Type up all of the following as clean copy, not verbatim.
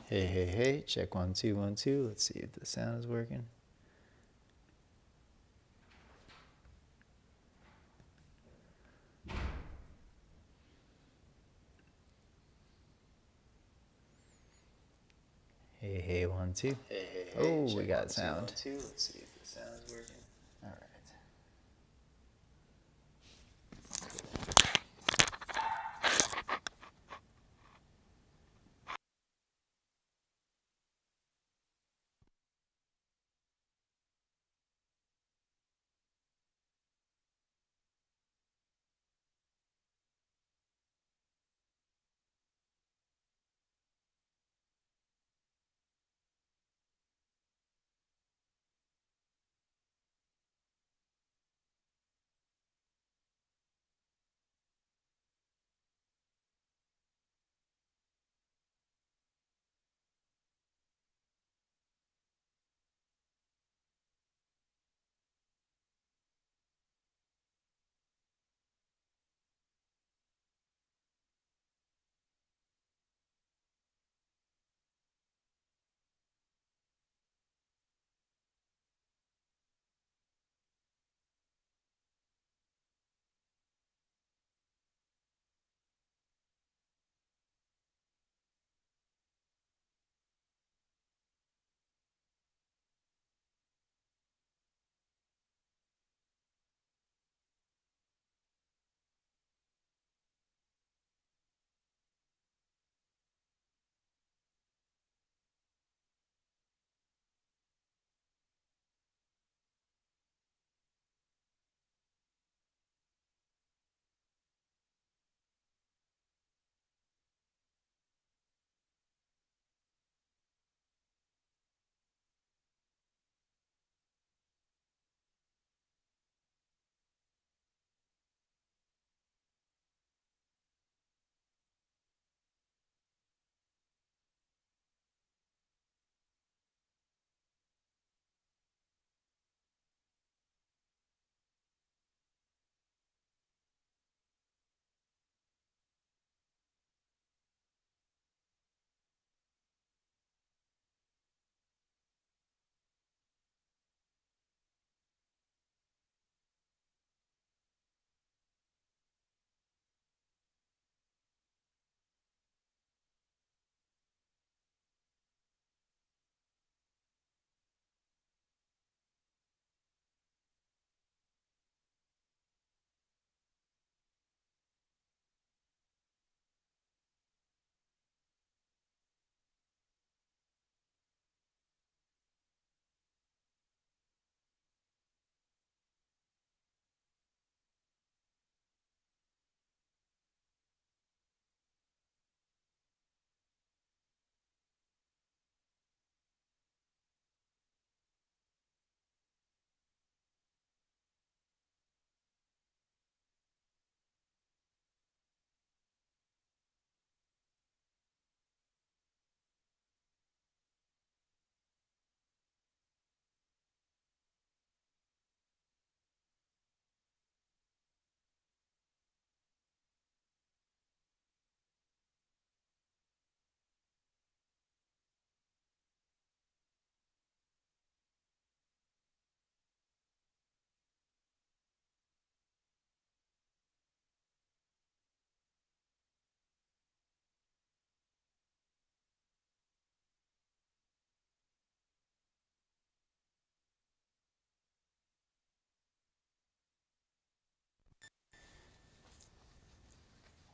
Hey, hey, hey, check 1, 2, 1, 2. Let's see if the sound is working. Hey, hey, 1, 2. Hey, hey, hey. Oh, Check we got 1, 2, sound. 1, 2. Let's see if the sound is working. All right.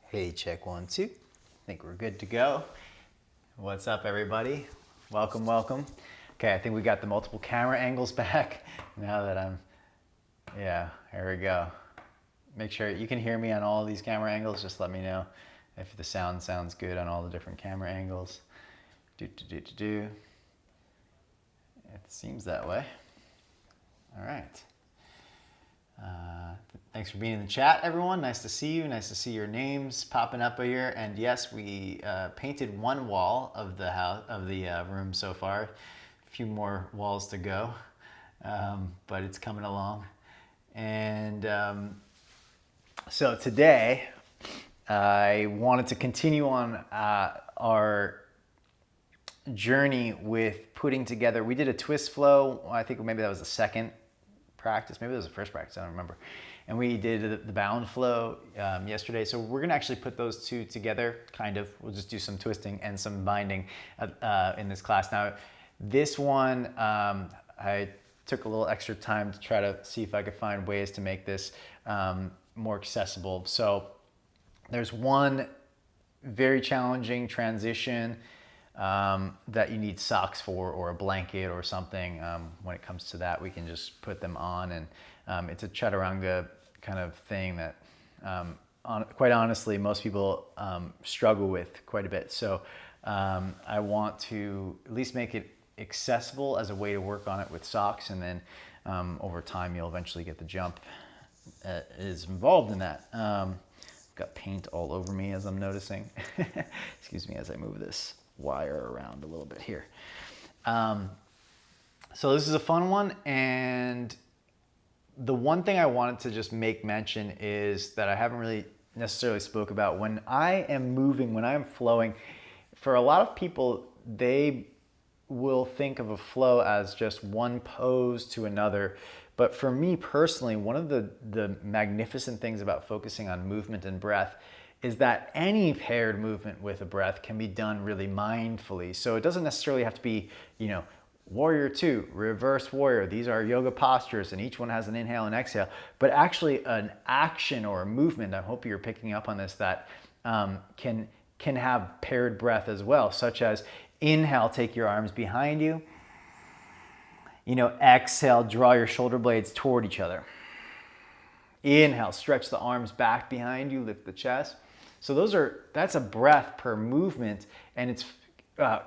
Hey, check 1, 2. I think we're good to go. What's up, everybody? Welcome, welcome. Okay, I think we got the multiple camera angles back. Now that yeah, here we go. Make sure you can hear me on all these camera angles. Just let me know if the sound sounds good on all the different camera angles. It seems that way. All right. Thanks for being in the chat, everyone. Nice to see you. Nice to see your names popping up here. And yes, we painted one wall of the house of the room so far. A few more walls to go, but it's coming along. And so today, I wanted to continue on our journey with putting together, we did a twist flow. I think maybe that was the second practice. Maybe it was the first practice. I don't remember. And we did the bound flow yesterday. So we're gonna actually put those two together, kind of. We'll just do some twisting and some binding in this class. Now, this one, I took a little extra time to try to see if I could find ways to make this more accessible. So there's one very challenging transition that you need socks for, or a blanket or something. When it comes to that, we can just put them on, and it's a chaturanga kind of thing that quite honestly most people struggle with quite a bit. So I want to at least make it accessible as a way to work on it with socks, and then over time you'll eventually get the jump is involved in that. Got paint all over me as I'm noticing. Excuse me as I move this wire around a little bit here. So this is a fun one, and the one thing I wanted to just make mention is that I haven't really necessarily spoke about. When I am moving, when I am flowing, for a lot of people, they will think of a flow as just one pose to another. But for me personally, one of the magnificent things about focusing on movement and breath is that any paired movement with a breath can be done really mindfully. So it doesn't necessarily have to be, warrior two, reverse warrior. These are yoga postures, and each one has an inhale and exhale, but actually an action or a movement, I hope you're picking up on this, that can have paired breath as well, such as inhale, take your arms behind you. Exhale, draw your shoulder blades toward each other. Inhale, stretch the arms back behind you, lift the chest. So that's a breath per movement, and it's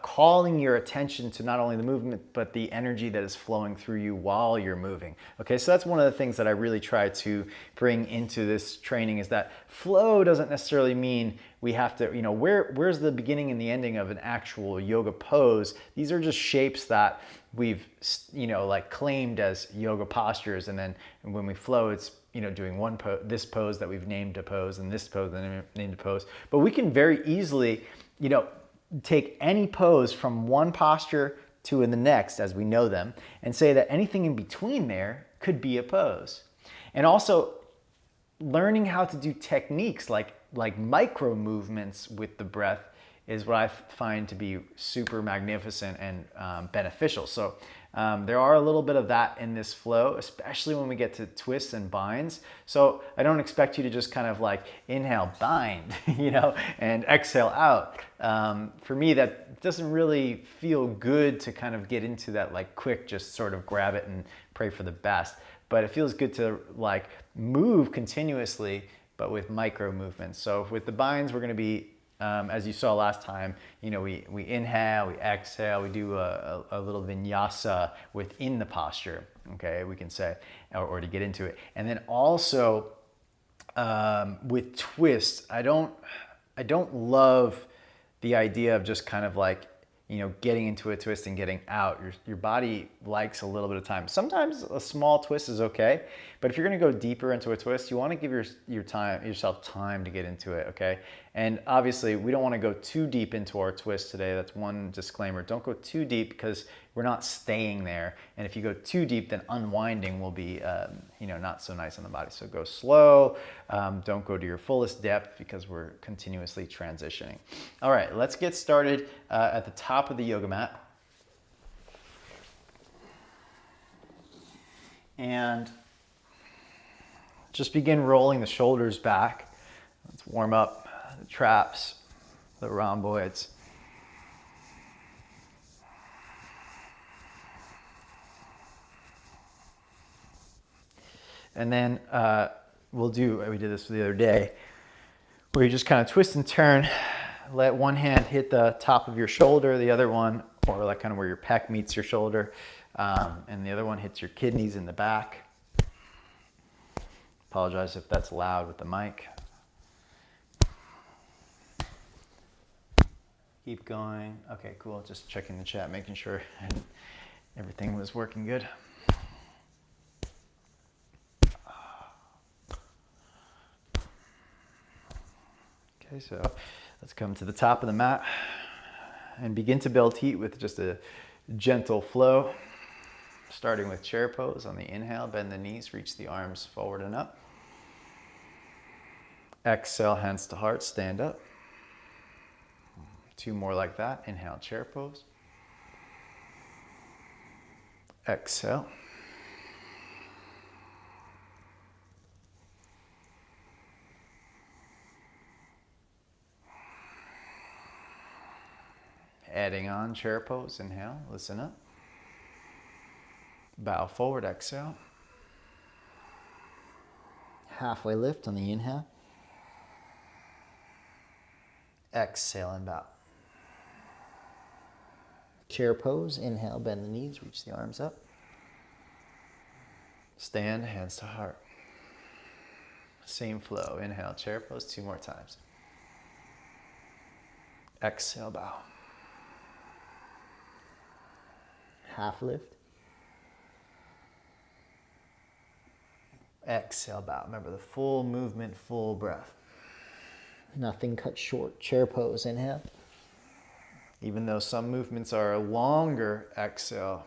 calling your attention to not only the movement, but the energy that is flowing through you while you're moving. Okay, so that's one of the things that I really try to bring into this training, is that flow doesn't necessarily mean we have to, where's the beginning and the ending of an actual yoga pose? These are just shapes that we've, claimed as yoga postures, and then when we flow, it's doing this pose that we've named a pose, and this pose that named a pose. But we can very easily, take any pose from one posture to the next as we know them, and say that anything in between there could be a pose. And also learning how to do techniques like micro movements with the breath is what I find to be super magnificent and beneficial. So there are a little bit of that in this flow, especially when we get to twists and binds. So I don't expect you to just kind of inhale, bind, and exhale out. For me, that doesn't really feel good to kind of get into that quick, just sort of grab it and pray for the best. But it feels good to move continuously, but with micro movements. So with the binds, we're going to be, as you saw last time, we inhale, we exhale, we do a little vinyasa within the posture, okay, we can say, or to get into it. And then also with twists, I don't love the idea of just kind of getting into a twist and getting out. Your body likes a little bit of time. Sometimes a small twist is okay, but if you're gonna go deeper into a twist, you wanna give yourself time to get into it, okay? And obviously, we don't wanna go too deep into our twist today. That's one disclaimer. Don't go too deep, because we're not staying there. And if you go too deep, then unwinding will be not so nice on the body. So go slow, don't go to your fullest depth, because we're continuously transitioning. All right, let's get started at the top of the yoga mat. And just begin rolling the shoulders back. Let's warm up the traps, the rhomboids. And then we did this the other day, where you just kind of twist and turn, let one hand hit the top of your shoulder, the other one, or kind of where your pec meets your shoulder, and the other one hits your kidneys in the back. Apologize if that's loud with the mic. Keep going. Okay, cool. Just checking the chat, making sure everything was working good. Okay, so let's come to the top of the mat. And begin to build heat with just a gentle flow. Starting with chair pose on the inhale, bend the knees, reach the arms forward and up. Exhale, hands to heart, stand up. 2 more like that. Inhale, chair pose. Exhale. Adding on chair pose, inhale, listen up. Bow forward, exhale. Halfway lift on the inhale. Exhale and bow. Chair pose, inhale, bend the knees, reach the arms up. Stand, hands to heart. Same flow, inhale, chair pose, 2 more times. Exhale, bow. Half lift. Exhale, bow. Remember the full movement, full breath. Nothing cut short. Chair pose, inhale. Even though some movements are longer, exhale,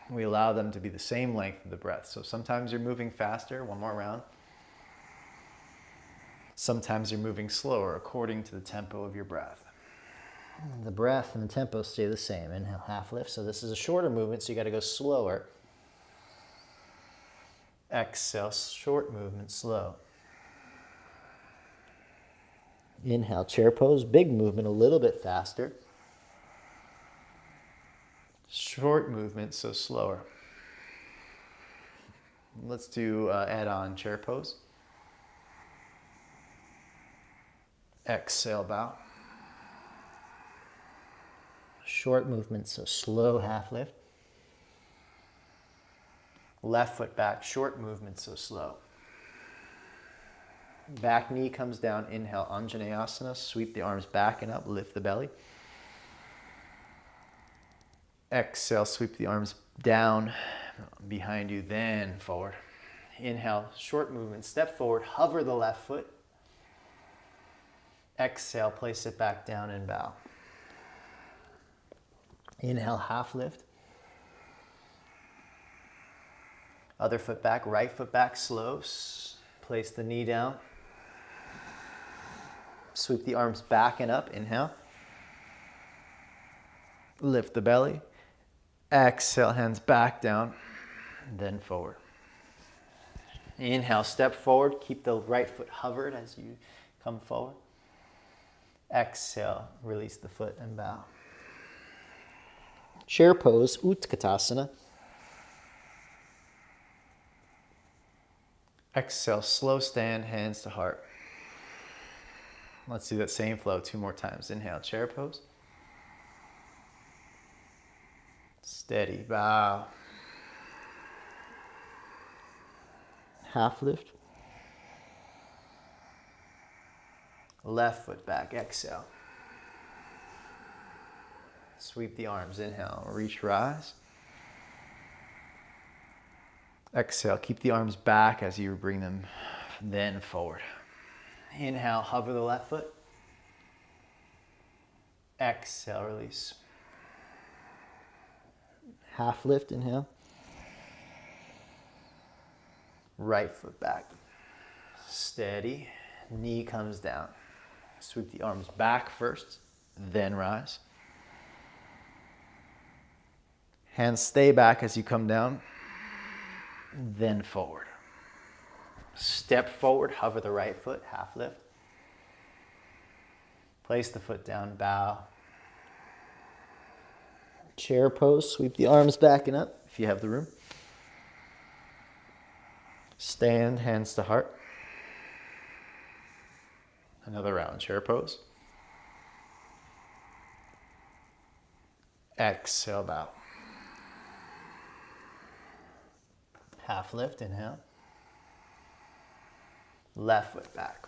we allow them to be the same length of the breath. So sometimes you're moving faster, 1 more round. Sometimes you're moving slower according to the tempo of your breath. The breath and the tempo stay the same. Inhale, half lift. So this is a shorter movement, so you got to go slower. Exhale, short movement, slow. Inhale, chair pose, big movement, a little bit faster. Short movement, so slower. Let's do add-on chair pose. Exhale, bow. Short movement, so slow half lift. Left foot back, short movement, so slow. Back knee comes down, inhale, Anjaneyasana, sweep the arms back and up, lift the belly. Exhale, sweep the arms down behind you, then forward. Inhale, short movement, step forward, hover the left foot. Exhale, place it back down and bow. Inhale, half lift. Other foot back, right foot back, slow. Place the knee down. Sweep the arms back and up, inhale. Lift the belly. Exhale, hands back down, then forward. Inhale, step forward. Keep the right foot hovered as you come forward. Exhale, release the foot and bow. Chair pose, Utkatasana. Exhale, slow stand, hands to heart. Let's do that same flow 2 more times. Inhale, chair pose. Steady, bow. Half lift. Left foot back, exhale. Sweep the arms, inhale, reach, rise. Exhale, keep the arms back as you bring them then forward. Inhale, hover the left foot. Exhale, release. Half lift, inhale. Right foot back. Steady, knee comes down. Sweep the arms back first, then rise. Hands stay back as you come down, then forward. Step forward, hover the right foot, half lift. Place the foot down, bow. Chair pose, sweep the arms back and up if you have the room. Stand, hands to heart. Another round, chair pose. Exhale, bow. Half lift, inhale. Left foot back.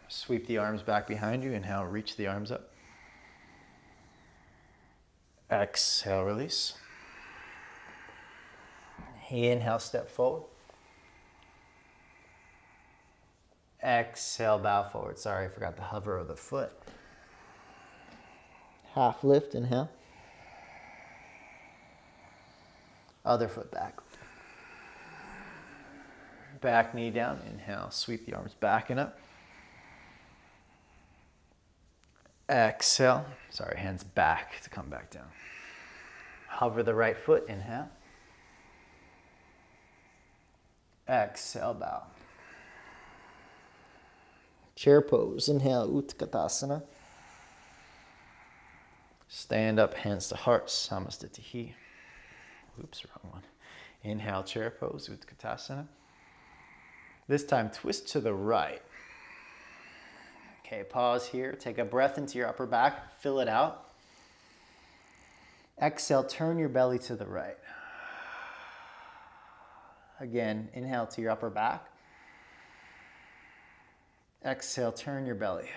Sweep the arms back behind you. Inhale, reach the arms up. Exhale, release. Inhale, step forward. Exhale, bow forward. Sorry, I forgot the hover of the foot. Half lift, inhale. Other foot back. Back knee down, inhale, sweep the arms back and up. Exhale, sorry, hands back to come back down. Hover the right foot, inhale. Exhale, bow. Chair pose, inhale, Utkatasana. Stand up, hands to heart, Samastitihi. Oops, wrong one. Inhale, chair pose, Utkatasana. This time, twist to the right. Okay, pause here. Take a breath into your upper back. Fill it out. Exhale, turn your belly to the right. Again, inhale to your upper back. Exhale, turn your belly.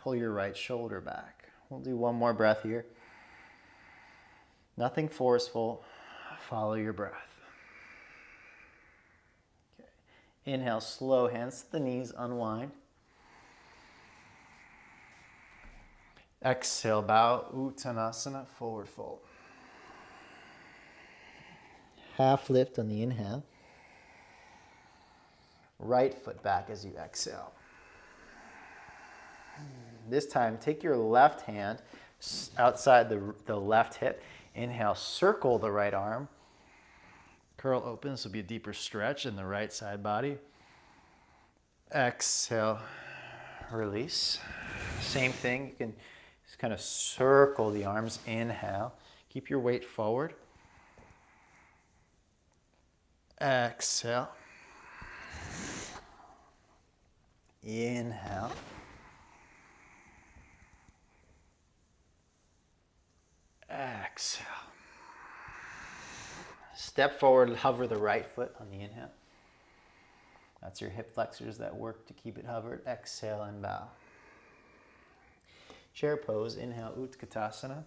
Pull your right shoulder back. We'll do one more breath here. Nothing forceful. Follow your breath. Okay. Inhale, slow, hands to the knees, unwind. Exhale, bow, Uttanasana, forward fold. Half lift on the inhale. Right foot back as you exhale. This time, take your left hand outside the left hip. Inhale, circle the right arm. Curl open, this will be a deeper stretch in the right side body. Exhale, release. Same thing, you can just kind of circle the arms. Inhale, keep your weight forward. Exhale. Inhale. Exhale. Step forward, hover the right foot on the inhale. That's your hip flexors that work to keep it hovered. Exhale and bow. Chair pose, inhale, Utkatasana.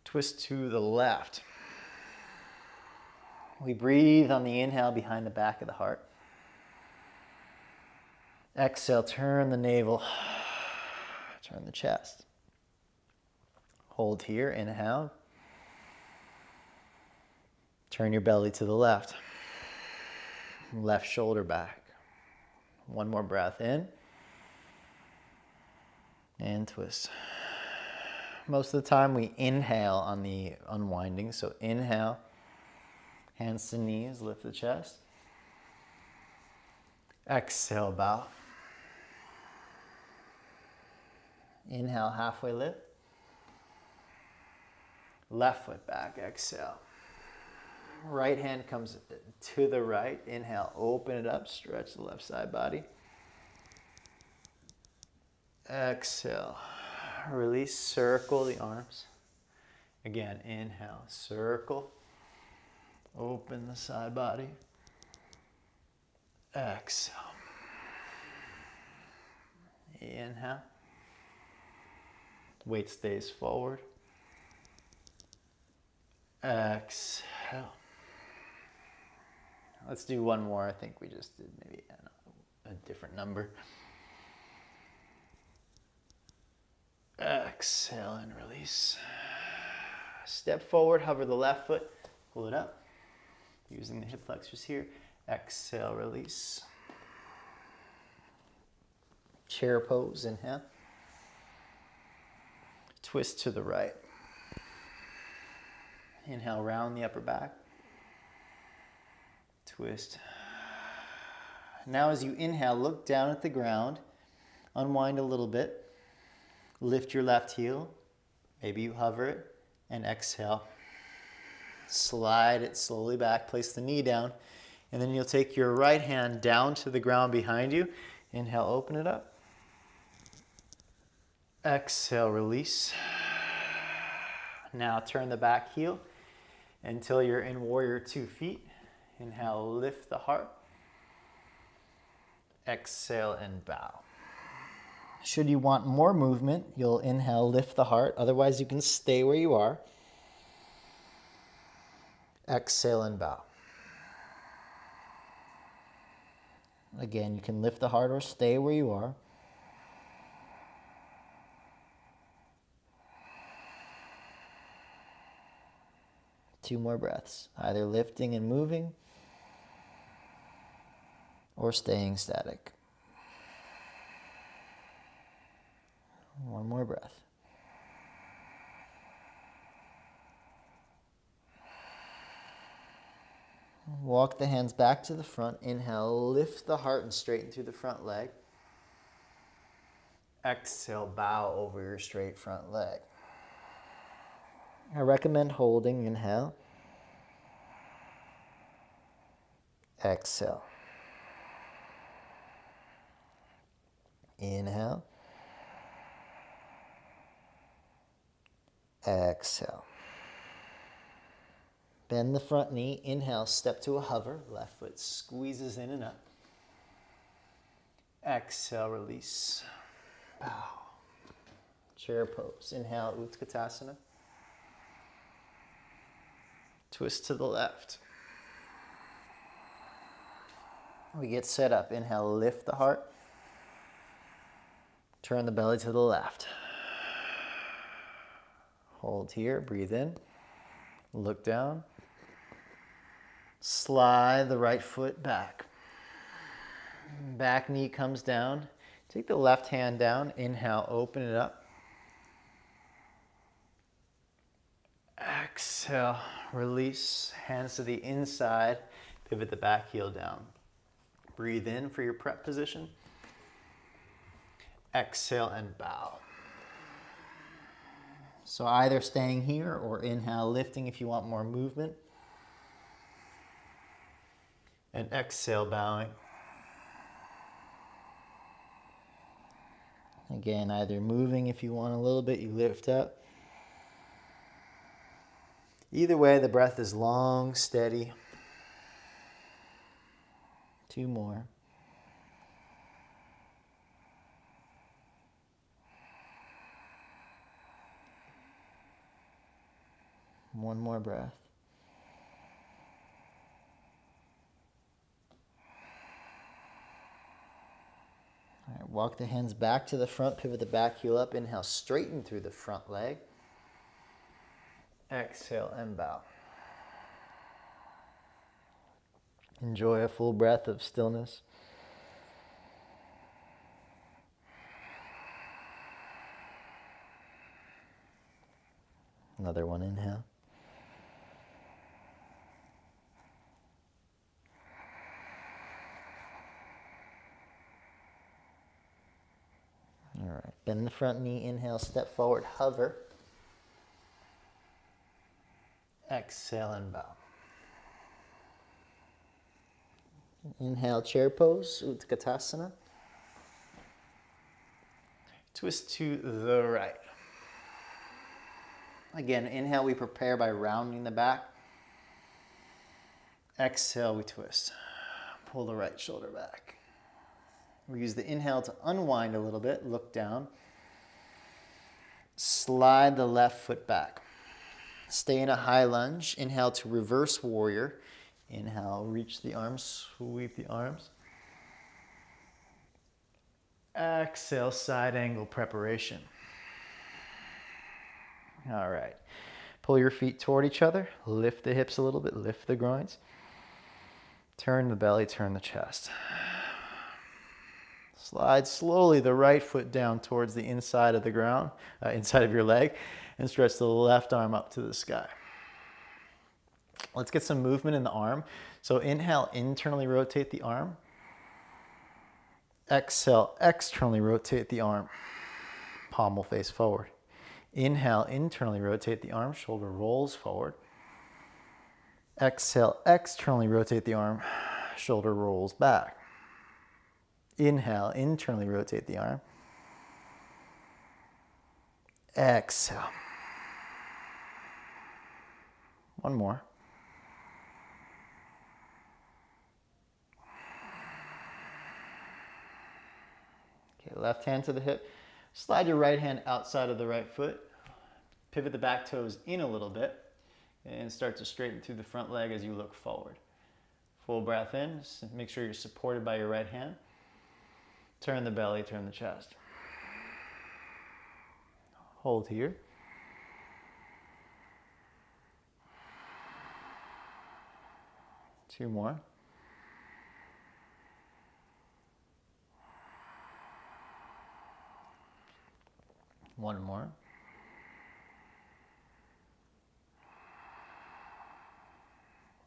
Twist to the left. We breathe on the inhale behind the back of the heart. Exhale, turn the navel, turn the chest. Hold here, inhale. Turn your belly to the left. Left shoulder back. One more breath in. And twist. Most of the time we inhale on the unwinding. So inhale, hands to knees, lift the chest. Exhale, bow. Inhale, halfway lift. Left foot back, exhale. Right hand comes to the right. Inhale, open it up, stretch the left side body. Exhale, release, circle the arms. Again, inhale, circle. Open the side body. Exhale. Inhale. Weight stays forward. Exhale. Let's do one more. I think we just did maybe a different number. Exhale and release. Step forward, hover the left foot, pull it up. Using the hip flexors here. Exhale, release. Chair pose, inhale. Twist to the right. Inhale, round the upper back. Twist. Now as you inhale, look down at the ground. Unwind a little bit. Lift your left heel. Maybe you hover it. And exhale. Slide it slowly back. Place the knee down. And then you'll take your right hand down to the ground behind you. Inhale, open it up. Exhale, release. Now turn the back heel until you're in warrior 2 feet. Inhale, lift the heart. Exhale and bow. Should you want more movement, you'll inhale, lift the heart. Otherwise, you can stay where you are. Exhale and bow. Again, you can lift the heart or stay where you are. 2 more breaths, either lifting and moving or staying static. 1 more breath. Walk the hands back to the front. Inhale, lift the heart and straighten through the front leg. Exhale, bow over your straight front leg. I recommend holding. Inhale. Exhale. Inhale. Exhale. Bend the front knee. Inhale, step to a hover. Left foot squeezes in and up. Exhale, release. Bow. Chair pose. Inhale, Utkatasana. Twist to the left. We get set up. Inhale, lift the heart. Turn the belly to the left. Hold here, breathe in. Look down. Slide the right foot back. Back knee comes down. Take the left hand down. Inhale, open it up. Exhale, release. Hands to the inside. Pivot the back heel down. Breathe in for your prep position. Exhale and bow. So either staying here or inhale, lifting if you want more movement. And exhale, bowing. Again, either moving if you want a little bit, you lift up. Either way, the breath is long, steady. 2 more. One more breath. All right, walk the hands back to the front, pivot the back heel up. Inhale, straighten through the front leg. Exhale and bow. Enjoy a full breath of stillness. Another one, inhale. All right, bend the front knee, inhale, step forward, hover. Exhale and bow. Inhale, chair pose, Utkatasana. Twist to the right. Again, inhale, we prepare by rounding the back. Exhale, we twist. Pull the right shoulder back. We use the inhale to unwind a little bit, look down. Slide the left foot back. Stay in a high lunge. Inhale to reverse warrior. Inhale, reach the arms, sweep the arms. Exhale, side angle preparation. All right. Pull your feet toward each other. Lift the hips a little bit, lift the groins. Turn the belly, turn the chest. Slide slowly the right foot down towards the inside of the ground, inside of your leg, and stretch the left arm up to the sky. Let's get some movement in the arm. So inhale, internally rotate the arm. Exhale, externally rotate the arm. Palm will face forward. Inhale, internally rotate the arm, shoulder rolls forward. Exhale, externally rotate the arm, shoulder rolls back. Inhale, internally rotate the arm. Exhale. One more. Okay, left hand to the hip. Slide your right hand outside of the right foot. Pivot the back toes in a little bit and start to straighten through the front leg as you look forward. Full breath in. Just make sure you're supported by your right hand. Turn the belly, turn the chest. Hold here. 2 more. One more.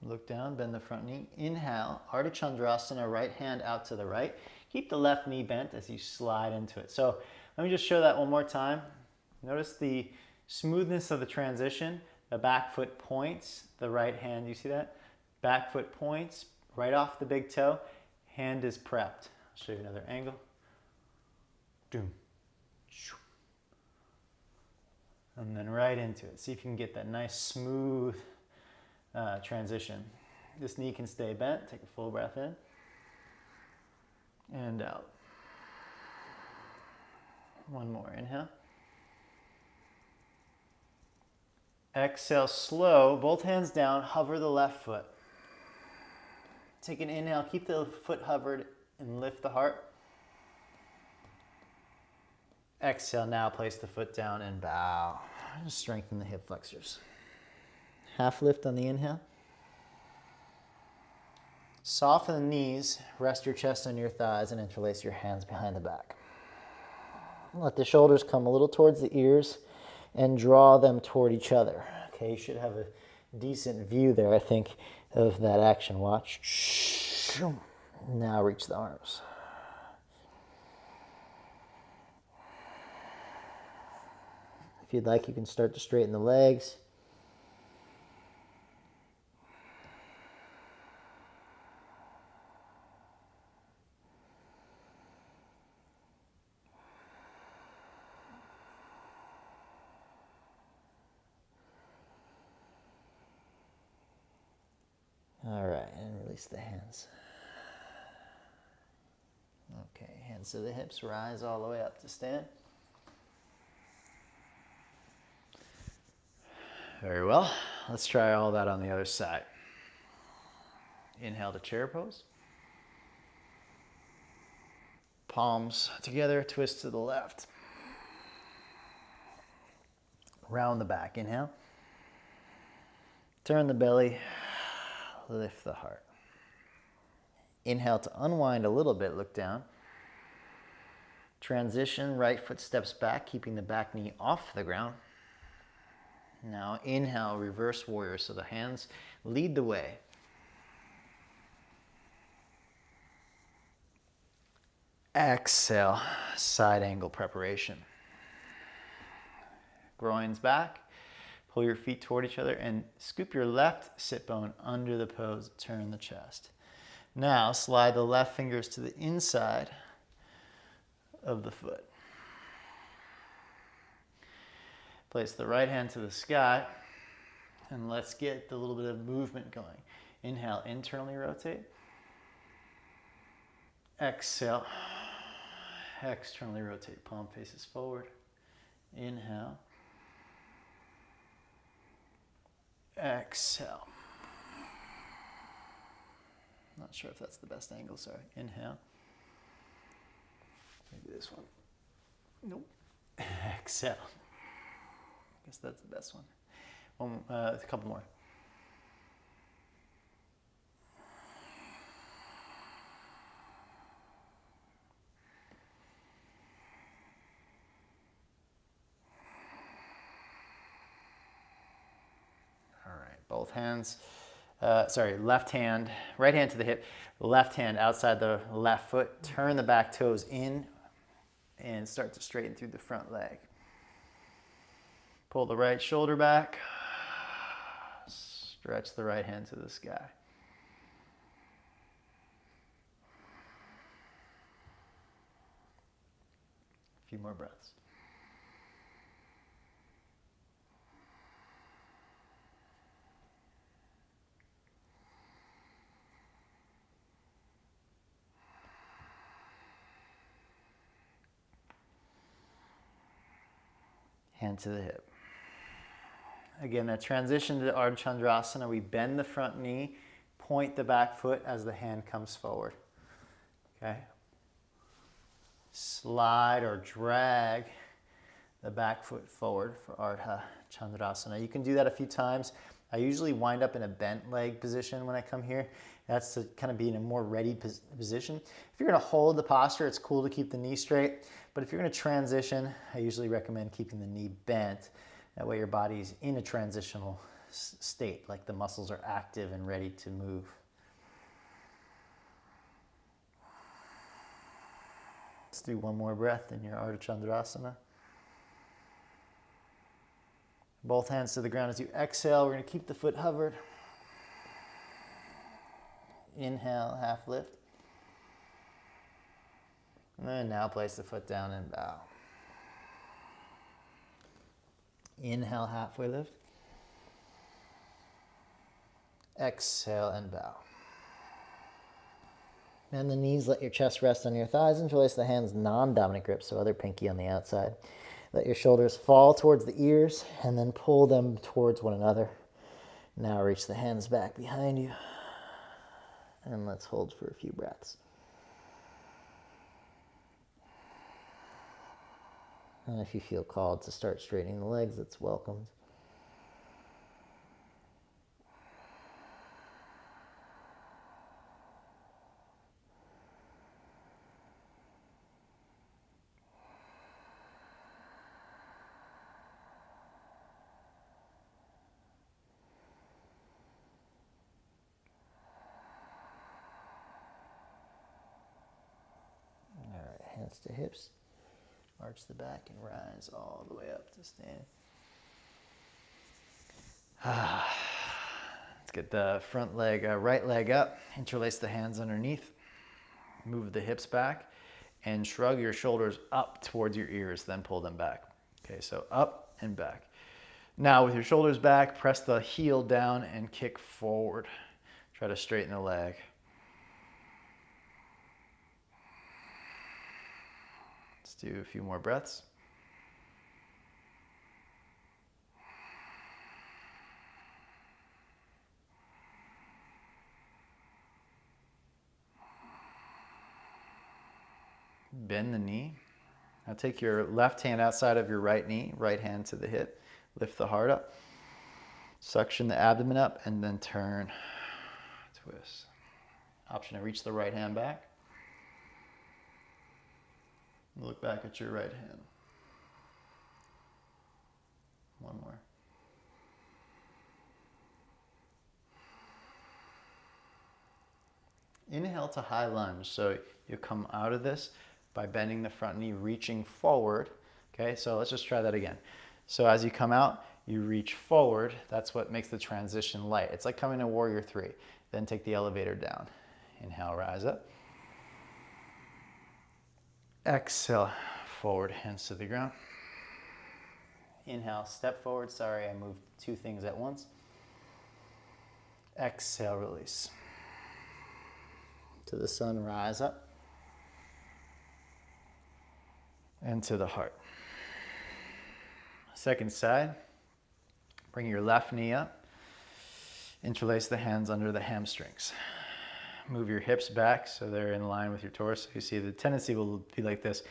Look down, bend the front knee. Inhale, Ardha Chandrasana, right hand out to the right. Keep the left knee bent as you slide into it. So let me just show that one more time. Notice the smoothness of the transition. The back foot points, the right hand, you see that? Back foot points right off the big toe. Hand is prepped. I'll show you another angle. Doom. And then right into it. See if you can get that nice smooth transition. This knee can stay bent. Take a full breath in and out. One more. Inhale. Exhale, slow. Both hands down. Hover the left foot. Take an inhale. Keep the foot hovered and lift the heart. Exhale, now place the foot down and bow. Just strengthen the hip flexors. Half lift on the inhale. Soften the knees, rest your chest on your thighs, and interlace your hands behind the back. Let the shoulders come a little towards the ears and draw them toward each other. Okay, you should have a decent view there, I think, of that action. Watch. Now reach the arms. If you'd like, you can start to straighten the legs. All right, and release the hands. Okay, hands to the hips, rise all the way up to stand. Very well. Let's try all that on the other side. Inhale to chair pose. Palms together, twist to the left. Round the back, inhale. Turn the belly, lift the heart. Inhale to unwind a little bit, look down. Transition, right foot steps back, keeping the back knee off the ground. Now inhale, reverse warrior, so the hands lead the way. Exhale, side angle preparation. Groins back, pull your feet toward each other and scoop your left sit bone under the pose, turn the chest. Now slide the left fingers to the inside of the foot. Place the right hand to the sky, and let's get a little bit of movement going. Inhale, internally rotate. Exhale, externally rotate, palm faces forward. Inhale. Exhale. Not sure if that's the best angle, sorry. Inhale. Maybe this one. Nope. Exhale. I guess that's the best one. A couple more. All right, both hands. Left hand, right hand to the hip, left hand outside the left foot. Turn the back toes in and start to straighten through the front leg. Pull the right shoulder back. Stretch the right hand to the sky. A few more breaths. Hand to the hip. Again, that transition to Ardha Chandrasana, we bend the front knee, point the back foot as the hand comes forward. Okay? Slide or drag the back foot forward for Ardha Chandrasana. You can do that a few times. I usually wind up in a bent leg position when I come here. That's to kind of be in a more ready position. If you're gonna hold the posture, it's cool to keep the knee straight, but if you're gonna transition, I usually recommend keeping the knee bent. That way your body's in a transitional state, like the muscles are active and ready to move. Let's do one more breath in your Ardha Chandrasana. Both hands to the ground as you exhale. We're going to keep the foot hovered. Inhale, half lift. And then now place the foot down and bow. Inhale, halfway lift. Exhale and bow. Bend the knees, let your chest rest on your thighs. Interlace the hands, non-dominant grip, so other pinky on the outside. Let your shoulders fall towards the ears and then pull them towards one another. Now reach the hands back behind you. And let's hold for a few breaths. And if you feel called to start straightening the legs, it's welcomed. Hands to hips, arch the back and rise all the way up to stand. Let's get the front leg, right leg up, interlace the hands underneath, move the hips back and shrug your shoulders up towards your ears, then pull them back. Okay, so up and back. Now with your shoulders back, press the heel down and kick forward. Try to straighten the leg. Let's do a few more breaths. Bend the knee. Now take your left hand outside of your right knee, right hand to the hip. Lift the heart up. Suction the abdomen up and then turn. Twist. Option to reach the right hand back. Look back at your right hand. One more. Inhale to high lunge. So you come out of this by bending the front knee, reaching forward. Okay, so let's just try that again. So as you come out, you reach forward. That's what makes the transition light. It's like coming to Warrior 3. Then take the elevator down. Inhale, rise up. Exhale, forward, hands to the ground. Inhale, step forward. Sorry, I moved two things at once. Exhale, release. To the sun, rise up. And to the heart. Second side. Bring your left knee up. Interlace the hands under the hamstrings. Move your hips back so they're in line with your torso. You see the tendency will be like this.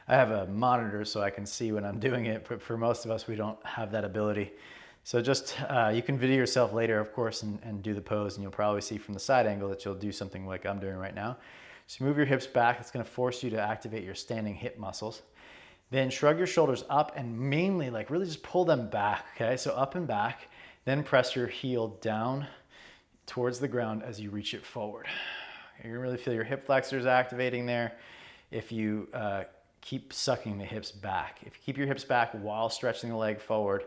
I have a monitor so I can see when I'm doing it, but for most of us, we don't have that ability. So just, you can video yourself later, of course, and do the pose, and you'll probably see from the side angle that you'll do something like I'm doing right now. So move your hips back. It's gonna force you to activate your standing hip muscles. Then shrug your shoulders up and mainly like really just pull them back, okay? So up and back, then press your heel down towards the ground as you reach it forward. You're gonna really feel your hip flexors activating there if you keep sucking the hips back. If you keep your hips back while stretching the leg forward,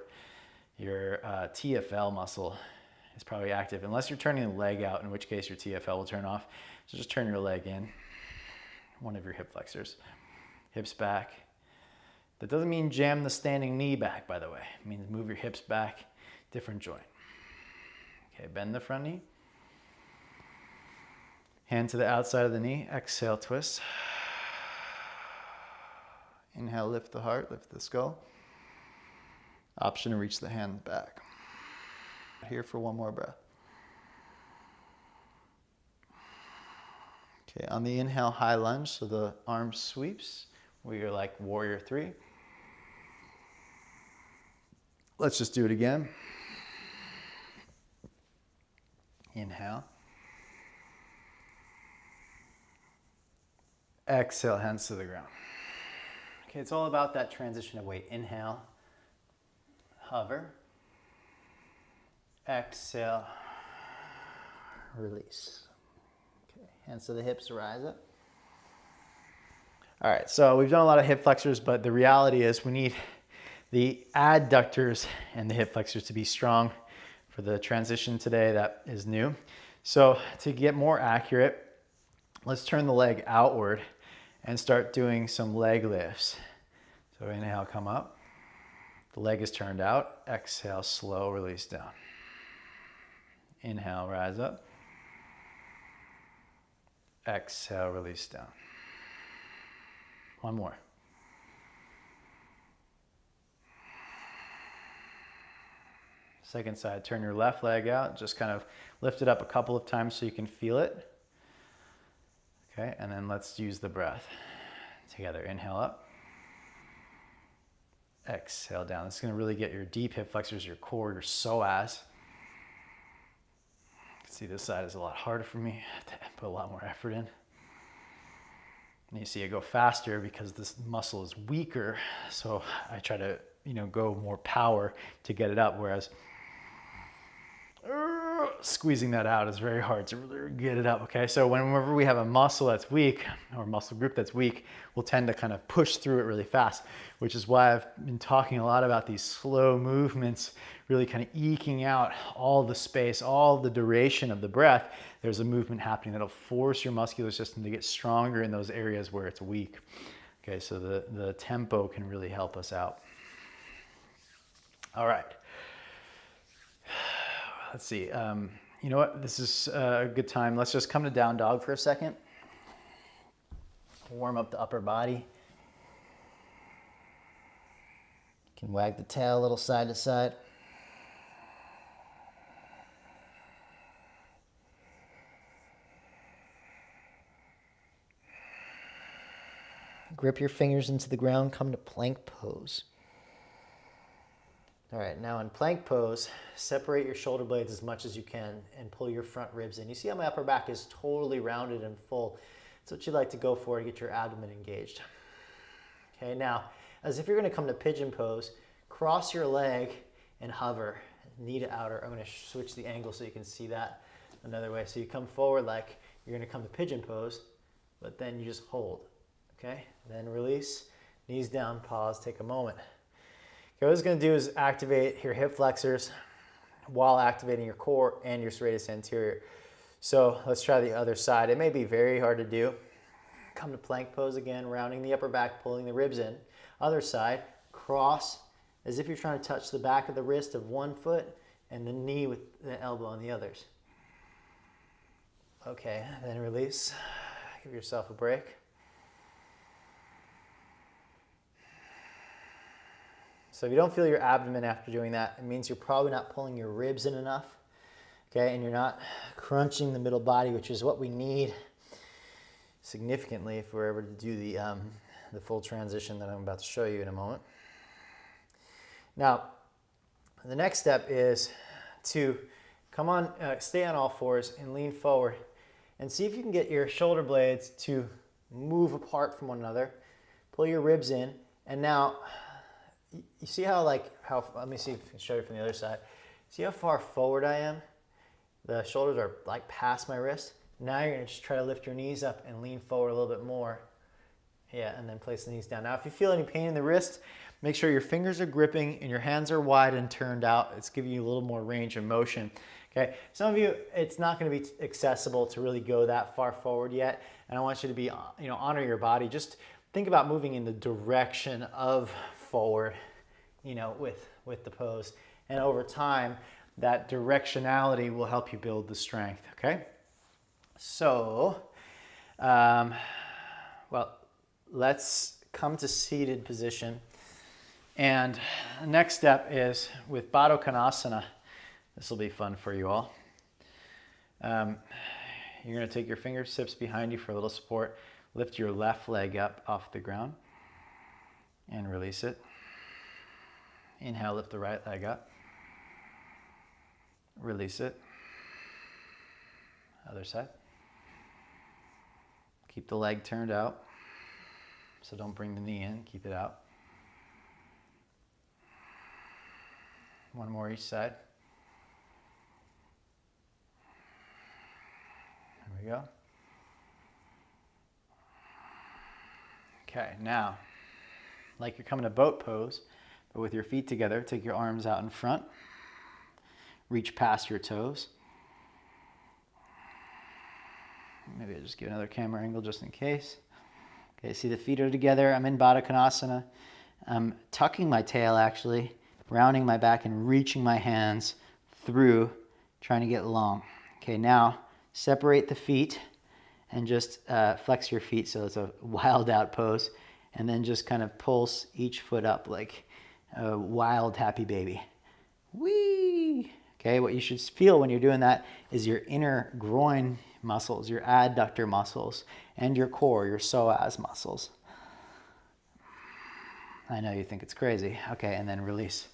your TFL muscle is probably active, unless you're turning the leg out, in which case your TFL will turn off. So just turn your leg in, one of your hip flexors. Hips back. That doesn't mean jam the standing knee back, by the way. It means move your hips back, different joint. Okay, bend the front knee. Hand to the outside of the knee. Exhale, twist. Inhale, lift the heart, lift the skull. Option to reach the hand back. Here for one more breath. Okay, on the inhale, high lunge, so the arm sweeps. We are like Warrior 3. Let's just do it again. Inhale. Exhale, hands to the ground. Okay, it's all about that transition of weight. Inhale, hover. Exhale, release. Okay, hands to the hips, rise up. All right, so we've done a lot of hip flexors, but the reality is we need the adductors and the hip flexors to be strong for the transition today that is new. So to get more accurate, let's turn the leg outward and start doing some leg lifts. So inhale, come up. The leg is turned out. Exhale, slow release down. Inhale, rise up. Exhale, release down. One more. Second side, turn your left leg out. Just kind of lift it up a couple of times so you can feel it. Okay, and then let's use the breath together. Inhale up. Exhale down. This is going to really get your deep hip flexors, your core, your psoas. You can see this side is a lot harder for me. I have to put a lot more effort in. And you see I go faster because this muscle is weaker. So I try to, go more power to get it up. Whereas squeezing that out is very hard to really get it up, okay? So whenever we have a muscle that's weak or muscle group that's weak, we'll tend to kind of push through it really fast, which is why I've been talking a lot about these slow movements, really kind of eking out all the space, all the duration of the breath. There's a movement happening that'll force your muscular system to get stronger in those areas where it's weak. Okay, so the tempo can really help us out. All right. Let's see, you know what, this is a good time. Let's just come to down dog for a second. Warm up the upper body. You can wag the tail a little side to side. Grip your fingers into the ground, come to plank pose. All right, now in plank pose, separate your shoulder blades as much as you can and pull your front ribs in. You see how my upper back is totally rounded and full. That's what you like to go for to get your abdomen engaged. Okay, now, as if you're gonna come to pigeon pose, cross your leg and hover, knee to outer. I'm gonna switch the angle so you can see that another way. So you come forward like you're gonna come to pigeon pose, but then you just hold, okay? Then release, knees down, pause, take a moment. Okay, what it's going to do is activate your hip flexors while activating your core and your serratus anterior. So let's try the other side. It may be very hard to do. Come to plank pose again, rounding the upper back, pulling the ribs in. Other side, cross as if you're trying to touch the back of the wrist of one foot and the knee with the elbow on the others. Okay, then release. Give yourself a break. So if you don't feel your abdomen after doing that, it means you're probably not pulling your ribs in enough, okay? And you're not crunching the middle body, which is what we need significantly if we're able to do the full transition that I'm about to show you in a moment. Now, the next step is to stay on all fours and lean forward and see if you can get your shoulder blades to move apart from one another. Pull your ribs in, and now, you see how let me see if I can show you from the other side. See how far forward I am? The shoulders are like past my wrist. Now you're gonna just try to lift your knees up and lean forward a little bit more. Yeah, and then place the knees down. Now if you feel any pain in the wrist, make sure your fingers are gripping and your hands are wide and turned out. It's giving you a little more range of motion. Okay, some of you, it's not gonna be accessible to really go that far forward yet. And I want you to be, honor your body. Just think about moving in the direction of forward, with the pose. And over time, that directionality will help you build the strength, okay? So, let's come to seated position. And the next step is with Baddha Konasana. This will be fun for you all. You're gonna take your fingertips behind you for a little support. Lift your left leg up off the ground and release it. Inhale, lift the right leg up. Release it. Other side. Keep the leg turned out. So don't bring the knee in, keep it out. One more each side. There we go. Okay, now, like you're coming to boat pose, but with your feet together, take your arms out in front. Reach past your toes. Maybe I'll just give another camera angle just in case. Okay, see the feet are together. I'm in Baddha Konasana. I'm tucking my tail actually, rounding my back and reaching my hands through, trying to get long. Okay, now separate the feet and just flex your feet so it's a wild out pose. And then just kind of pulse each foot up like a wild happy baby. Whee! Okay, what you should feel when you're doing that is your inner groin muscles, your adductor muscles, and your core, your psoas muscles. I know you think it's crazy. Okay, and then release.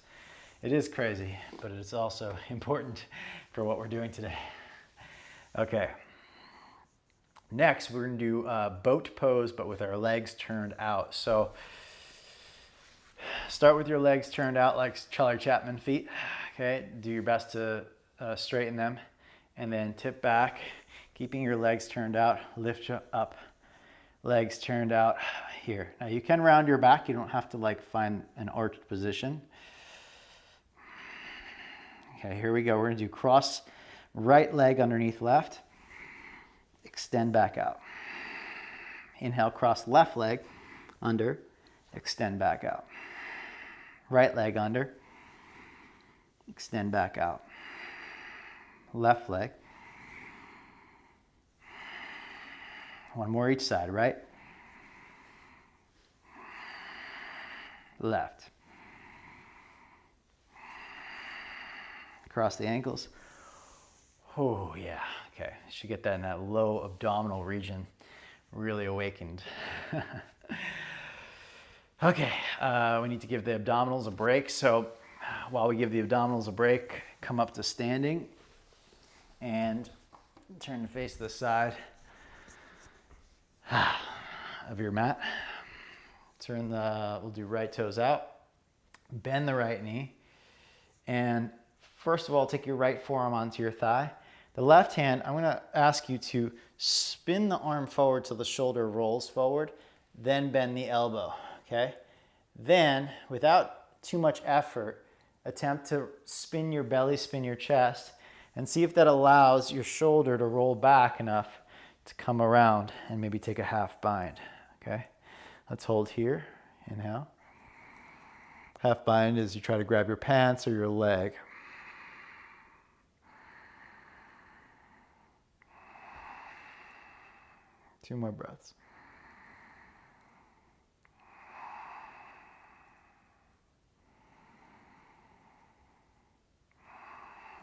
It is crazy, but it's also important for what we're doing today. Okay. Next, we're going to do a boat pose, but with our legs turned out. So start with your legs turned out like Charlie Chaplin feet. Okay, do your best to straighten them, and then tip back, keeping your legs turned out. Lift up, legs turned out here. Now you can round your back. You don't have to like find an arched position. Okay, here we go. We're going to do cross right leg underneath left. Extend back out. Inhale, cross left leg under, extend back out. Right leg under, extend back out. Left leg. One more each side, right? Left. Cross the ankles. Oh, yeah. Okay. You should get that in that low abdominal region. Really awakened. Okay. We need to give the abdominals a break. So while we give the abdominals a break, come up to standing and turn to face the side of your mat. We'll do right toes out. Bend the right knee. And first of all, take your right forearm onto your thigh. The left hand, I'm going to ask you to spin the arm forward till the shoulder rolls forward, then bend the elbow, okay? Then, without too much effort, attempt to spin your belly, spin your chest, and see if that allows your shoulder to roll back enough to come around and maybe take a half bind, okay? Let's hold here. Inhale. Half bind is you try to grab your pants or your leg. Two more breaths.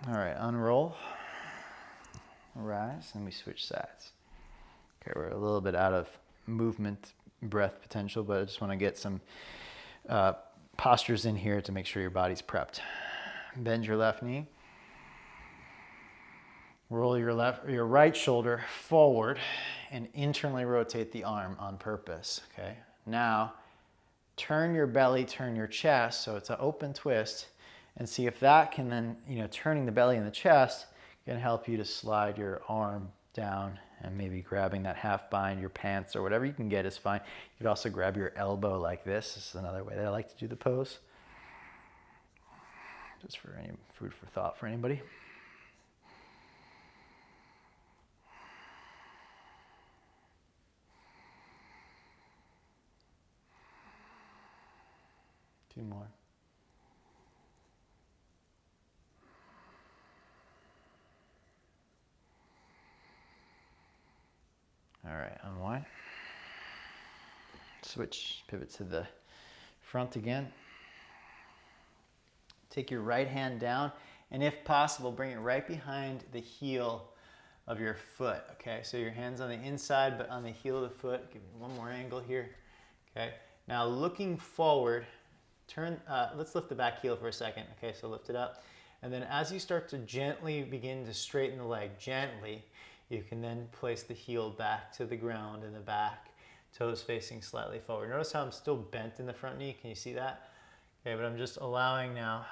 All right, unroll, rise, and we switch sides. Okay, we're a little bit out of movement, breath potential, but I just want to get some postures in here to make sure your body's prepped. Bend your left knee. Roll your right shoulder forward and internally rotate the arm on purpose, okay? Now, turn your belly, turn your chest, so it's an open twist, and see if that can then, turning the belly and the chest can help you to slide your arm down and maybe grabbing that half bind, your pants or whatever you can get is fine. You could also grab your elbow like this. This is another way that I like to do the pose. Just for any food for thought for anybody. Two more. All right, unwind. Switch, pivot to the front again. Take your right hand down, and if possible, bring it right behind the heel of your foot, okay? So your hand's on the inside, but on the heel of the foot. Give me one more angle here, okay? Now looking forward, let's lift the back heel for a second, okay? So lift it up. And then as you start to gently begin to straighten the leg, gently, You can then place the heel back to the ground in the back, toes facing slightly forward. Notice how I'm still bent in the front knee. Can you see that? Okay, but I'm just allowing now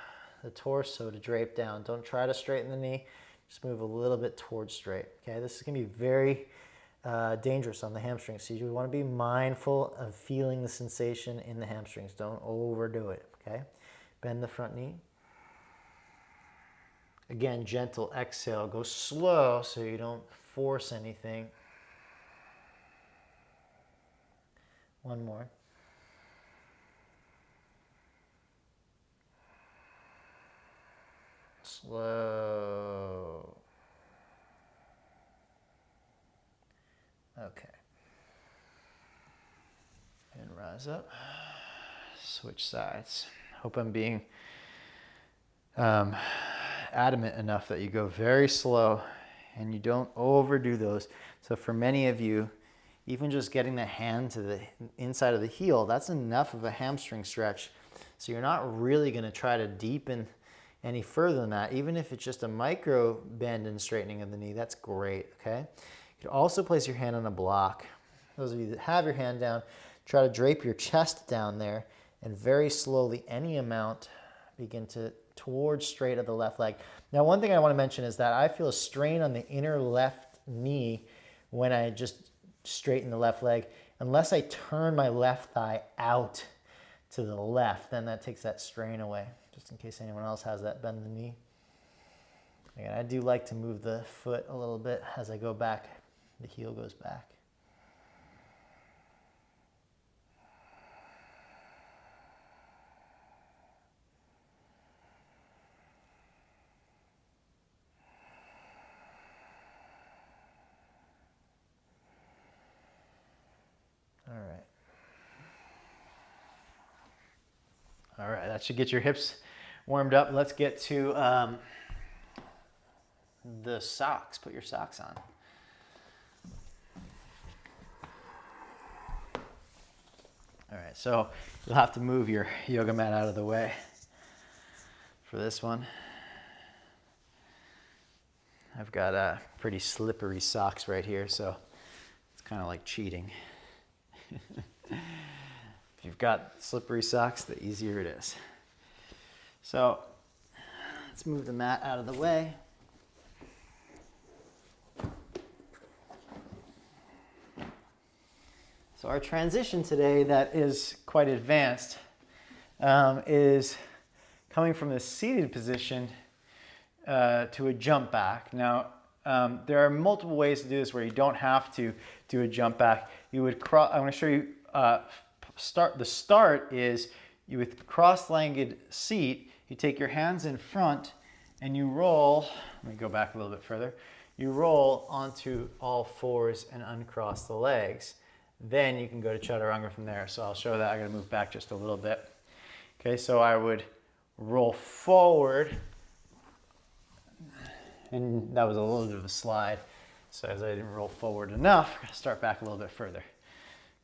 the torso to drape down. Don't try to straighten the knee. Just move a little bit towards straight. Okay, this is gonna be very dangerous on the hamstrings. So you want to be mindful of feeling the sensation in the hamstrings. Don't overdo it, okay? Bend the front knee. Again, gentle exhale. Go slow so you don't force anything. One more. Slow. Okay. And rise up. Switch sides. Hope I'm being adamant enough that you go very slow and you don't overdo those. So for many of you, even just getting the hand to the inside of the heel, that's enough of a hamstring stretch. So you're not really going to try to deepen any further than that. Even if it's just a micro bend and straightening of the knee, that's great, okay? You can also place your hand on a block. Those of you that have your hand down, try to drape your chest down there and very slowly, any amount, begin to towards straight of the left leg. Now, one thing I want to mention is that I feel a strain on the inner left knee when I just straighten the left leg. Unless I turn my left thigh out to the left, then that takes that strain away, just in case anyone else has that bend in the knee. Again, I do like to move the foot a little bit as I go back. The heel goes back. All right, that should get your hips warmed up. Let's get to the socks. Put your socks on. All right, so you'll have to move your yoga mat out of the way for this one. I've got pretty slippery socks right here, so it's kind of like cheating. If you've got slippery socks, the easier it is. So let's move the mat out of the way. So our transition today that is quite advanced is coming from the seated position to a jump back. Now, there are multiple ways to do this where you don't have to do a jump back. You would I'm going to show you the start is you with cross-legged seat, you take your hands in front and you roll. Let me go back a little bit further. You roll onto all fours and uncross the legs. Then you can go to chaturanga from there. So I'll show that. I got to move back just a little bit. Okay, so I would roll forward, and that was a little bit of a slide. So as I didn't roll forward enough, I'm going to start back a little bit further.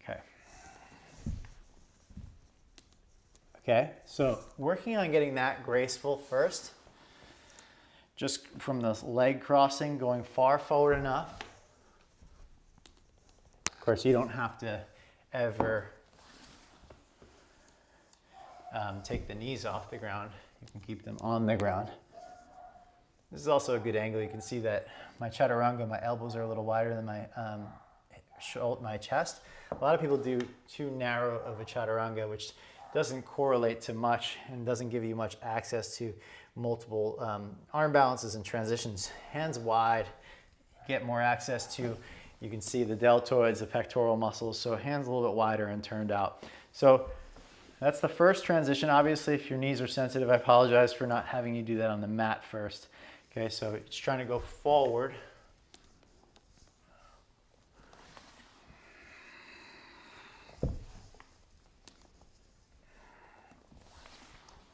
Okay. Okay, so working on getting that graceful first, just from the leg crossing, going far forward enough. Of course, you don't have to ever take the knees off the ground. You can keep them on the ground. This is also a good angle. You can see that my chaturanga, my elbows are a little wider than my chest. A lot of people do too narrow of a chaturanga, which doesn't correlate to much and doesn't give you much access to multiple arm balances and transitions. Hands wide, get more access to, you can see the deltoids, the pectoral muscles, so hands a little bit wider and turned out. So that's the first transition. Obviously, if your knees are sensitive, I apologize for not having you do that on the mat first. Okay, so it's trying to go forward.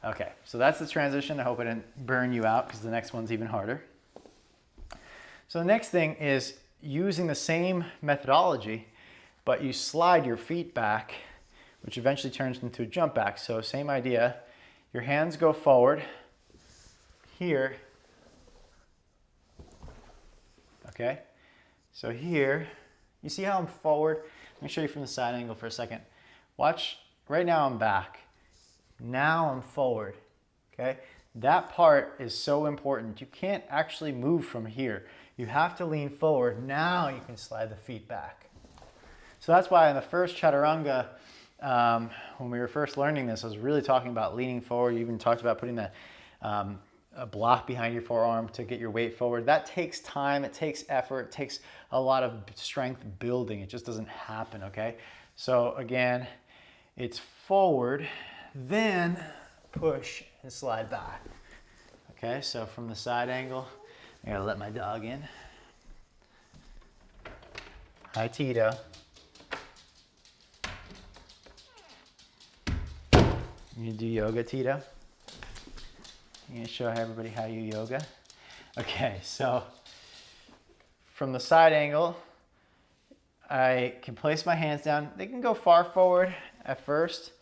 Okay, so that's the transition. I hope I didn't burn you out because the next one's even harder. So the next thing is using the same methodology, but you slide your feet back, which eventually turns into a jump back. So same idea, your hands go forward here, okay? So here, you see how I'm forward? Let me show you from the side angle for a second. Watch, right now I'm back. Now I'm forward, okay? That part is so important. You can't actually move from here. You have to lean forward. Now you can slide the feet back. So that's why in the first chaturanga, when we were first learning this, I was really talking about leaning forward. You even talked about putting that a block behind your forearm to get your weight forward. That takes time, it takes effort, it takes a lot of strength building. It just doesn't happen, okay? So again, it's forward, then push and slide back. Okay, so from the side angle, I gotta let my dog in. Hi, Tito. You do yoga, Tito? I'm gonna show everybody how you yoga. Okay, so from the side angle, I can place my hands down. They can go far forward at first,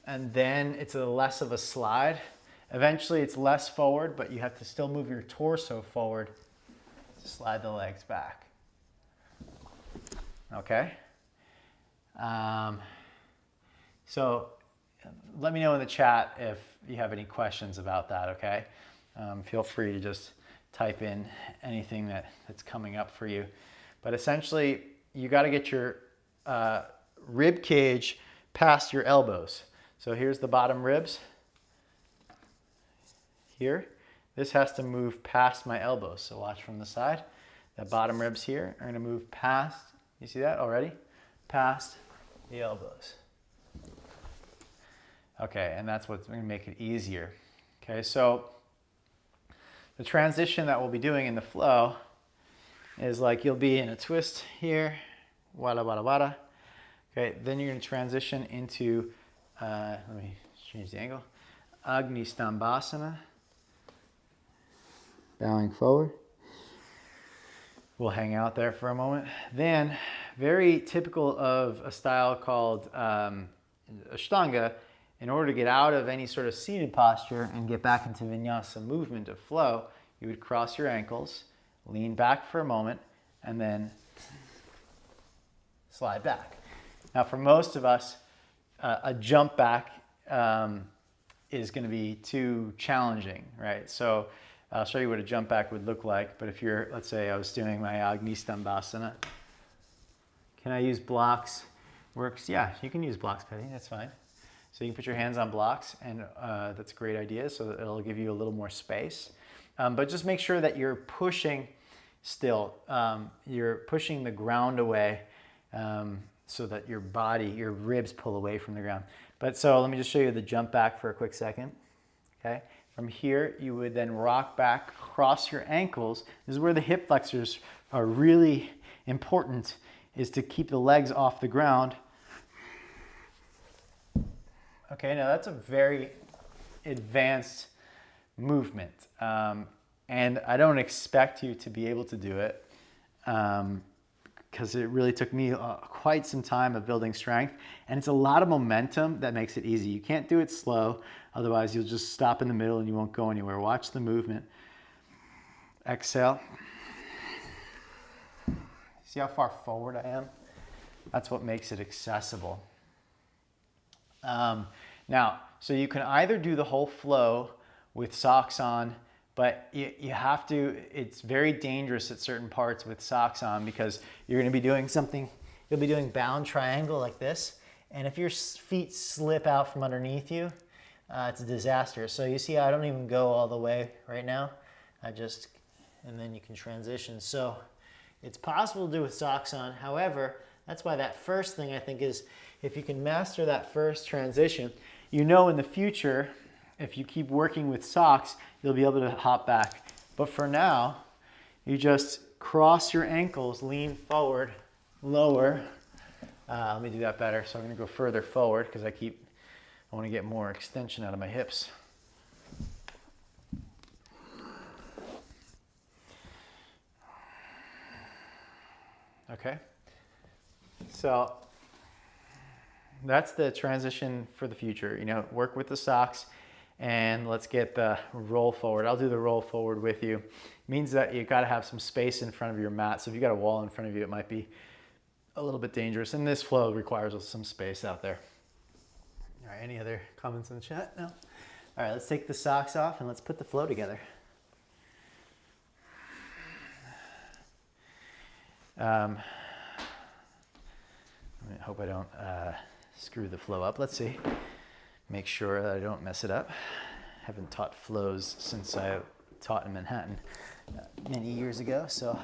and then it's less of a slide. Eventually it's less forward, but you have to still move your torso forward to slide the legs back. Okay? So let me know in the chat if you have any questions about that, okay? Feel free to just type in anything that's coming up for you. But essentially, you got to get your rib cage past your elbows. So here's the bottom ribs. Here, this has to move past my elbows. So watch from the side. The bottom ribs here are going to move past, you see that already? Past the elbows. Okay, and that's what's going to make it easier. Okay, so the transition that we'll be doing in the flow is like you'll be in a twist here, wada wada wada. Okay, then you're going to transition into, let me change the angle, Agni Stambhasana. Bowing forward. We'll hang out there for a moment. Then, very typical of a style called Ashtanga, in order to get out of any sort of seated posture and get back into vinyasa movement of flow, you would cross your ankles, lean back for a moment, and then slide back. Now, for most of us, a jump back is going to be too challenging, right? So I'll show you what a jump back would look like. But if you're, let's say I was doing my Agni Stambhasana. Can I use blocks? Works, yeah, you can use blocks, Petty, that's fine. So you can put your hands on blocks, and that's a great idea, so that it'll give you a little more space. But just make sure that you're pushing still. You're pushing the ground away so that your body, your ribs pull away from the ground. But so let me just show you the jump back for a quick second. Okay. From here, you would then rock back, cross your ankles. This is where the hip flexors are really important, is to keep the legs off the ground. Okay, now that's a very advanced movement. And I don't expect you to be able to do it because it really took me quite some time of building strength. And it's a lot of momentum that makes it easy. You can't do it slow, otherwise you'll just stop in the middle and you won't go anywhere. Watch the movement. Exhale. See how far forward I am? That's what makes it accessible. Now, so you can either do the whole flow with socks on, but you have to, it's very dangerous at certain parts with socks on because you're going to be doing something, you'll be doing bound triangle like this, and if your feet slip out from underneath you, it's a disaster. So you see I don't even go all the way right now, and then you can transition. So it's possible to do with socks on. However, that's why that first thing I think is, if you can master that first transition, you know in the future, if you keep working with socks, you'll be able to hop back. But for now, you just cross your ankles, lean forward, lower. Let me do that better. So I'm going to go further forward because I want to get more extension out of my hips. Okay. So that's the transition for the future. You know, work with the socks. And let's get the roll forward. I'll do the roll forward with you. It means that you gotta have some space in front of your mat. So if you got a wall in front of you, it might be a little bit dangerous. And this flow requires some space out there. All right, any other comments in the chat? No? All right, let's take the socks off and let's put the flow together. I hope I don't screw the flow up. Let's see. Make sure that I don't mess it up. Haven't taught flows since I taught in Manhattan many years ago, so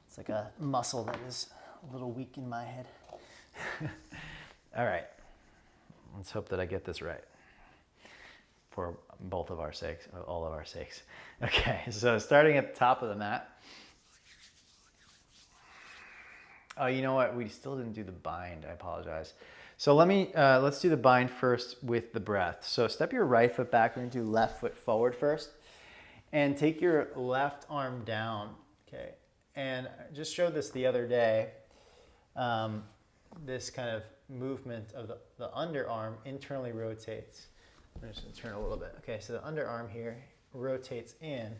it's like a muscle that is a little weak in my head. All right. Let's hope that I get this right for both of our sakes, all of our sakes. Okay, so starting at the top of the mat. Oh, you know what? We still didn't do the bind. I apologize. So let's do the bind first with the breath. So step your right foot back. We're going to do left foot forward first. And take your left arm down. Okay. And I just showed this the other day. This kind of movement of the underarm internally rotates. I'm just going to turn a little bit. Okay, so the underarm here rotates in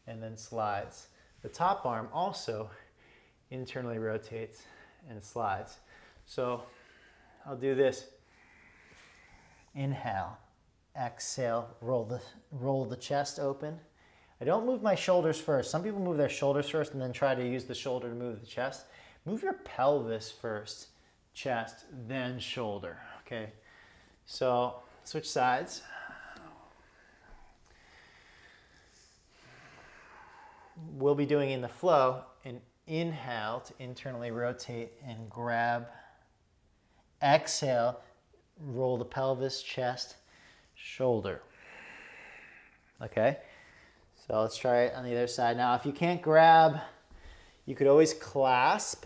and then slides. The top arm also internally rotates and slides. So I'll do this. Inhale, exhale, roll the chest open. I don't move my shoulders first. Some people move their shoulders first and then try to use the shoulder to move the chest. Move your pelvis first, chest, then shoulder. Okay, so switch sides. We'll be doing in the flow an inhale to internally rotate and grab. Exhale, roll the pelvis, chest, shoulder. Okay, so let's try it on the other side. Now, if you can't grab, you could always clasp.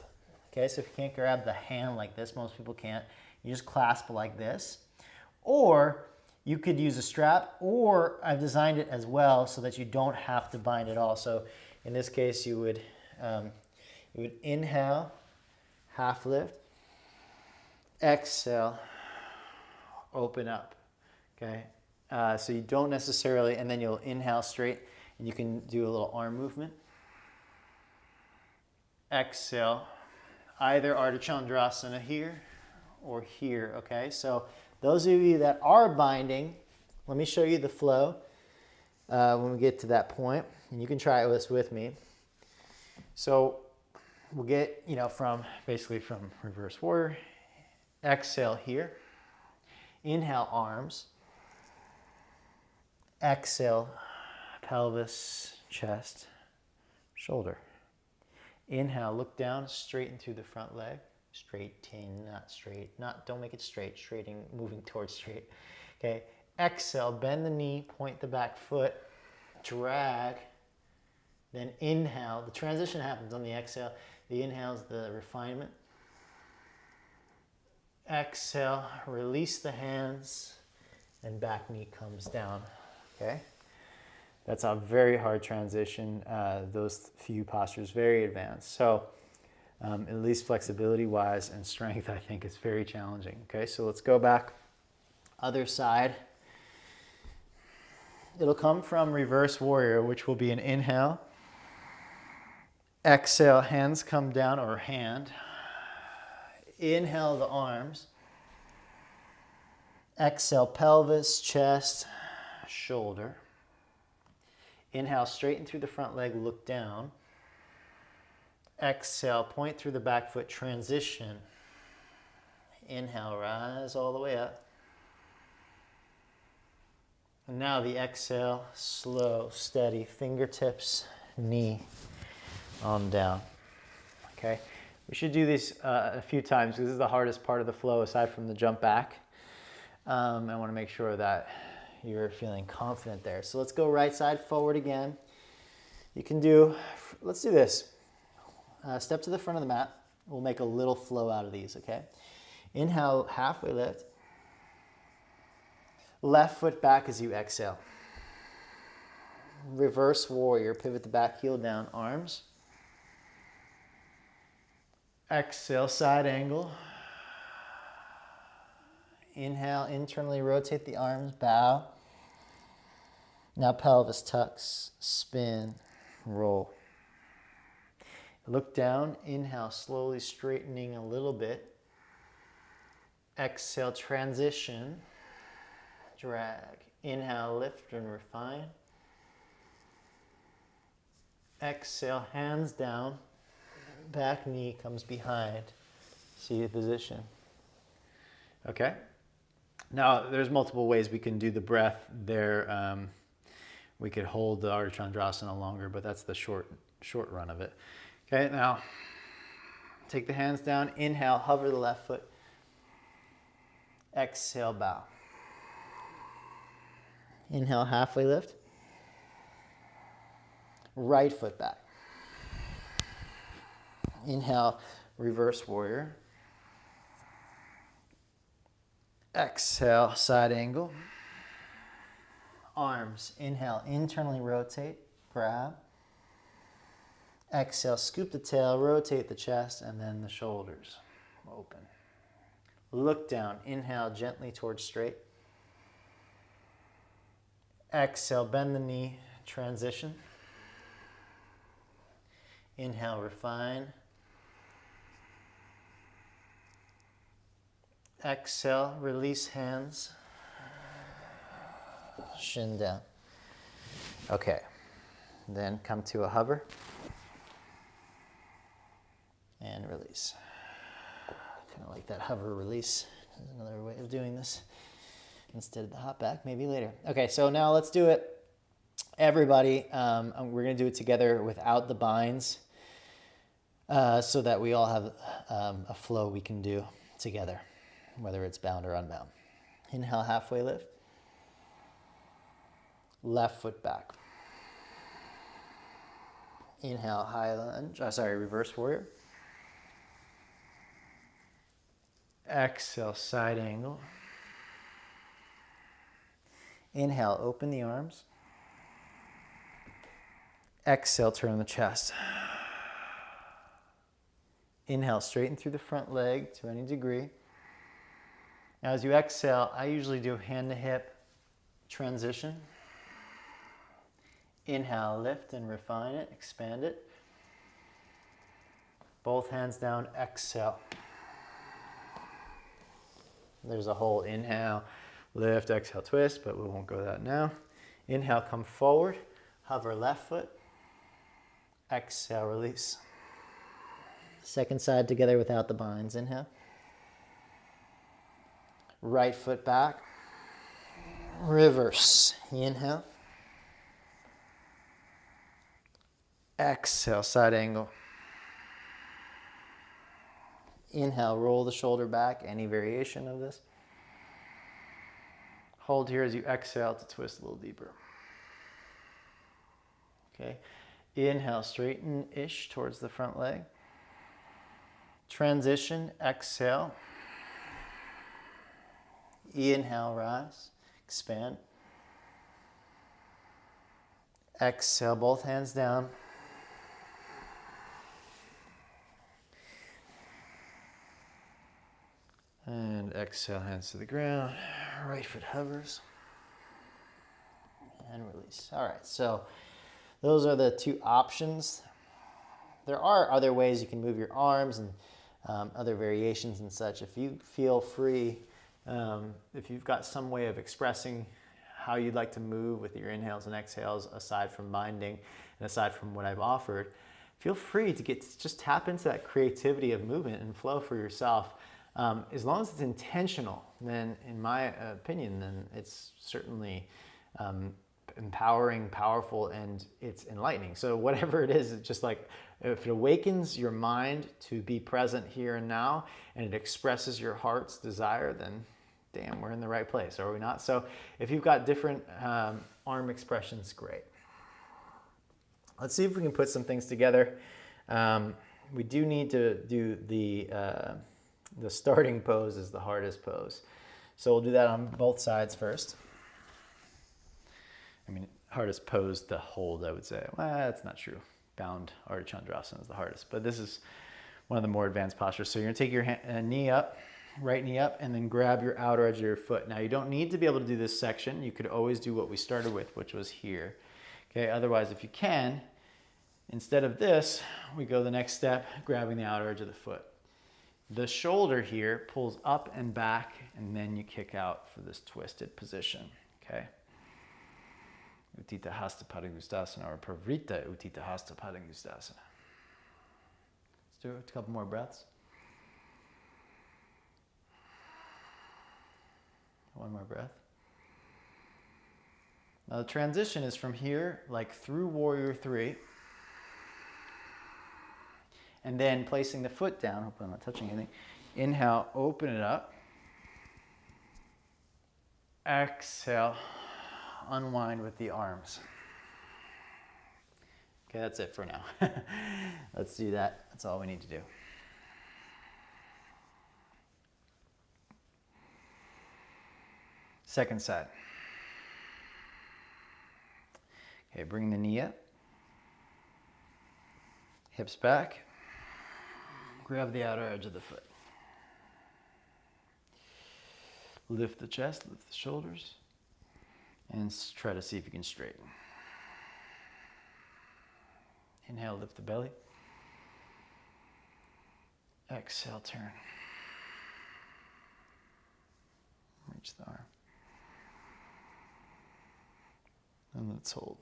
Okay, so if you can't grab the hand like this, most people can't, you just clasp like this. Or you could use a strap, or I've designed it as well so that you don't have to bind at all. So in this case, you would inhale, half lift, exhale, open up. Okay, so you don't necessarily, and then you'll inhale straight, and you can do a little arm movement. Exhale, either Ardha Chandrasana here or here. Okay, so those of you that are binding, let me show you the flow when we get to that point, and you can try this with me. So we'll get, from reverse warrior. Exhale here. Inhale, arms. Exhale, pelvis, chest, shoulder. Inhale, look down, straighten through the front leg. Straighten, not straight. Don't make it straight, moving towards straight. Okay. Exhale, bend the knee, point the back foot, drag. Then inhale. The transition happens on the exhale. The inhale is the refinement. Exhale, release the hands, and back knee comes down. Okay? That's a very hard transition. Those few postures, very advanced. So at least flexibility-wise and strength, I think is very challenging. Okay, so let's go back. Other side. It'll come from reverse warrior, which will be an inhale. Exhale, hands come down, or hand. Inhale the arms. Exhale, pelvis, chest, shoulder. Inhale, straighten through the front leg, look down. Exhale, point through the back foot, transition. Inhale, rise all the way up. And now the exhale, slow, steady, fingertips, knee on down. Okay, we should do this a few times because this is the hardest part of the flow aside from the jump back. I want to make sure that you're feeling confident there. So let's go right side forward again. You can do, let's do this. Step to the front of the mat. We'll make a little flow out of these, okay? Inhale, halfway lift. Left foot back as you exhale. Reverse warrior, pivot the back heel down, arms. Exhale, side angle. Inhale, internally rotate the arms, bow. Now pelvis tucks, spin, roll. Look down, inhale, slowly straightening a little bit. Exhale, transition, drag. Inhale, lift and refine. Exhale, hands down, back knee comes behind, seated position. Okay. Now, there's multiple ways we can do the breath there. We could hold the Ardha Chandrasana longer, but that's the short run of it. Okay, now take the hands down. Inhale, hover the left foot. Exhale, bow. Inhale, halfway lift. Right foot back. Inhale, reverse warrior. Exhale, side angle. Arms, inhale, internally rotate, grab. Exhale, scoop the tail, rotate the chest, and then the shoulders open. Look down, inhale gently towards straight. Exhale, bend the knee, transition. Inhale, refine. Exhale, release hands. Shin down. Okay, then come to a hover. And release. Kind of like that hover release. There's another way of doing this. Instead of the hop back, maybe later. Okay, so now let's do it. Everybody, we're going to do it together without the binds so that we all have a flow we can do together, whether it's bound or unbound. Inhale, halfway lift. Left foot back. Inhale, high lunge. Reverse warrior. Exhale, side angle. Inhale, open the arms. Exhale, turn the chest. Inhale, straighten through the front leg to any degree. Now as you exhale, I usually do hand to hip transition. Inhale, lift and refine it, expand it. Both hands down, exhale. There's a whole inhale, lift, exhale, twist, but we won't go that now. Inhale, come forward, hover left foot. Exhale, release. Second side together without the binds. Inhale. Right foot back. Reverse. Inhale. Exhale, side angle. Inhale, roll the shoulder back, any variation of this. Hold here as you exhale to twist a little deeper. Okay. Inhale, straighten-ish towards the front leg. Transition, exhale. Inhale, rise, expand. Exhale, both hands down. And exhale, hands to the ground. Right foot hovers. And release. All right, so those are the two options. There are other ways you can move your arms and other variations and such. If you feel free, if you've got some way of expressing how you'd like to move with your inhales and exhales, aside from binding and aside from what I've offered, feel free to just tap into that creativity of movement and flow for yourself. As long as it's intentional, then in my opinion, then it's certainly empowering, powerful, and it's enlightening. So whatever it is, it's just like if it awakens your mind to be present here and now, and it expresses your heart's desire, then damn, we're in the right place, are we not? So if you've got different arm expressions, great. Let's see if we can put some things together. We do need to do the starting pose is the hardest pose. So we'll do that on both sides first. I mean, hardest pose to hold, I would say. Well, that's not true. Bound Ardha Chandrasana is the hardest, but this is one of the more advanced postures. So you're gonna take your knee up, right knee up, and then grab your outer edge of your foot. Now you don't need to be able to do this section. You could always do what we started with, which was here. Okay, otherwise if you can, instead of this, we go the next step, grabbing the outer edge of the foot. The shoulder here pulls up and back, and then you kick out for this twisted position, okay? Utthita Hasta Padangusthasana, or Pravrita Utthita Hasta Padangusthasana. Let's do a couple more breaths. One more breath. Now the transition is from here, like through Warrior Three, and then placing the foot down, hopefully I'm not touching anything. Inhale, open it up. Exhale, unwind with the arms. Okay, that's it for now. Let's do that. That's all we need to do. Second side. Okay, bring the knee up. Hips back. Grab the outer edge of the foot. Lift the chest, lift the shoulders, and try to see if you can straighten. Inhale, lift the belly. Exhale, turn. Reach the arm. And let's hold.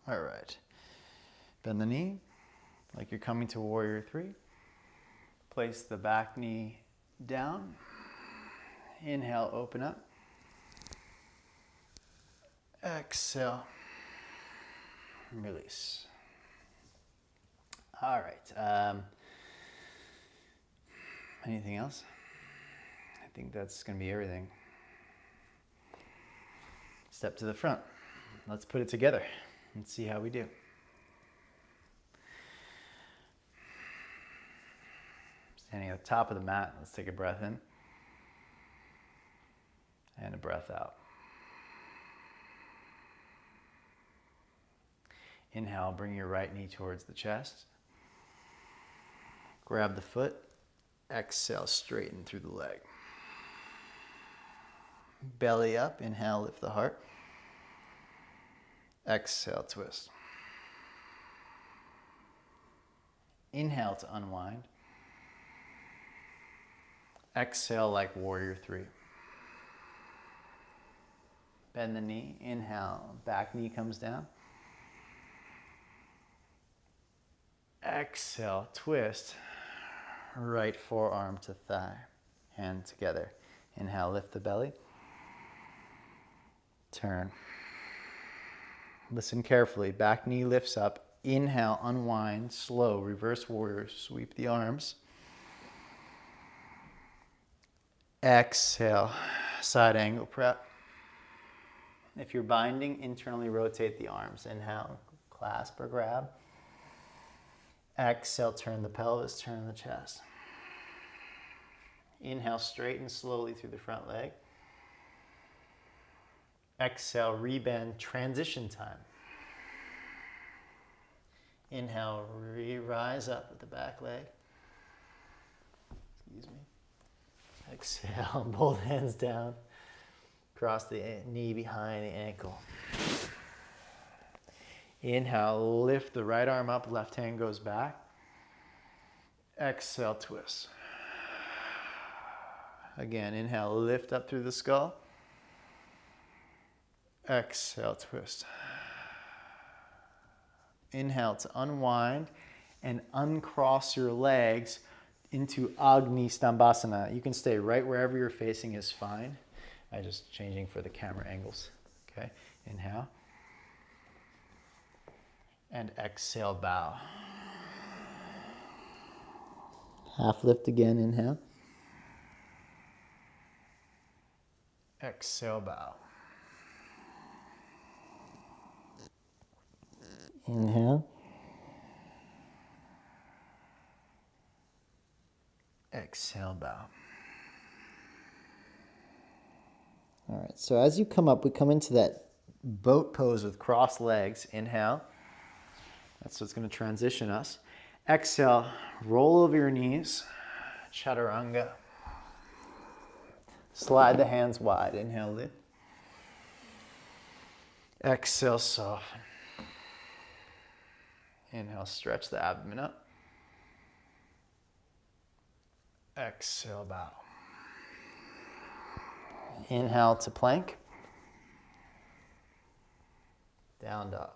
All right. Bend the knee like you're coming to Warrior Three. Place the back knee down. Inhale, open up. Exhale, release. All right. Anything else? I think that's going to be everything. Step to the front. Let's put it together. Let's see how we do. Standing at the top of the mat, let's take a breath in and a breath out. Inhale, bring your right knee towards the chest. Grab the foot. Exhale, straighten through the leg. Belly up. Inhale, lift the heart. Exhale, twist. Inhale to unwind. Exhale like Warrior Three. Bend the knee. Inhale, back knee comes down. Exhale, twist. Right forearm to thigh. Hand together. Inhale, lift the belly. Turn. Listen carefully. Back knee lifts up. Inhale, unwind, slow, reverse warrior, sweep the arms. Exhale, side angle prep. If you're binding, internally rotate the arms. Inhale, clasp or grab. Exhale, turn the pelvis, turn the chest. Inhale, straighten slowly through the front leg. Exhale, rebend, transition time. Inhale, rise up with the back leg. Excuse me. Exhale, both hands down. Cross the knee behind the ankle. Inhale, lift the right arm up, left hand goes back. Exhale, twist. Again, inhale, lift up through the skull. Exhale, twist. Inhale to unwind and uncross your legs into Agni Stambhasana. You can stay right wherever you're facing is fine. I'm just changing for the camera angles. Okay, inhale. And exhale, bow. Half lift again, inhale. Exhale, bow. Inhale. Exhale, bow. All right, so as you come up, we come into that boat pose with crossed legs. Inhale. That's what's going to transition us. Exhale, roll over your knees. Chaturanga. Slide the hands wide. Inhale, lift. Exhale, soften. Inhale, stretch the abdomen up. Exhale, bow. Inhale to plank. Down dog.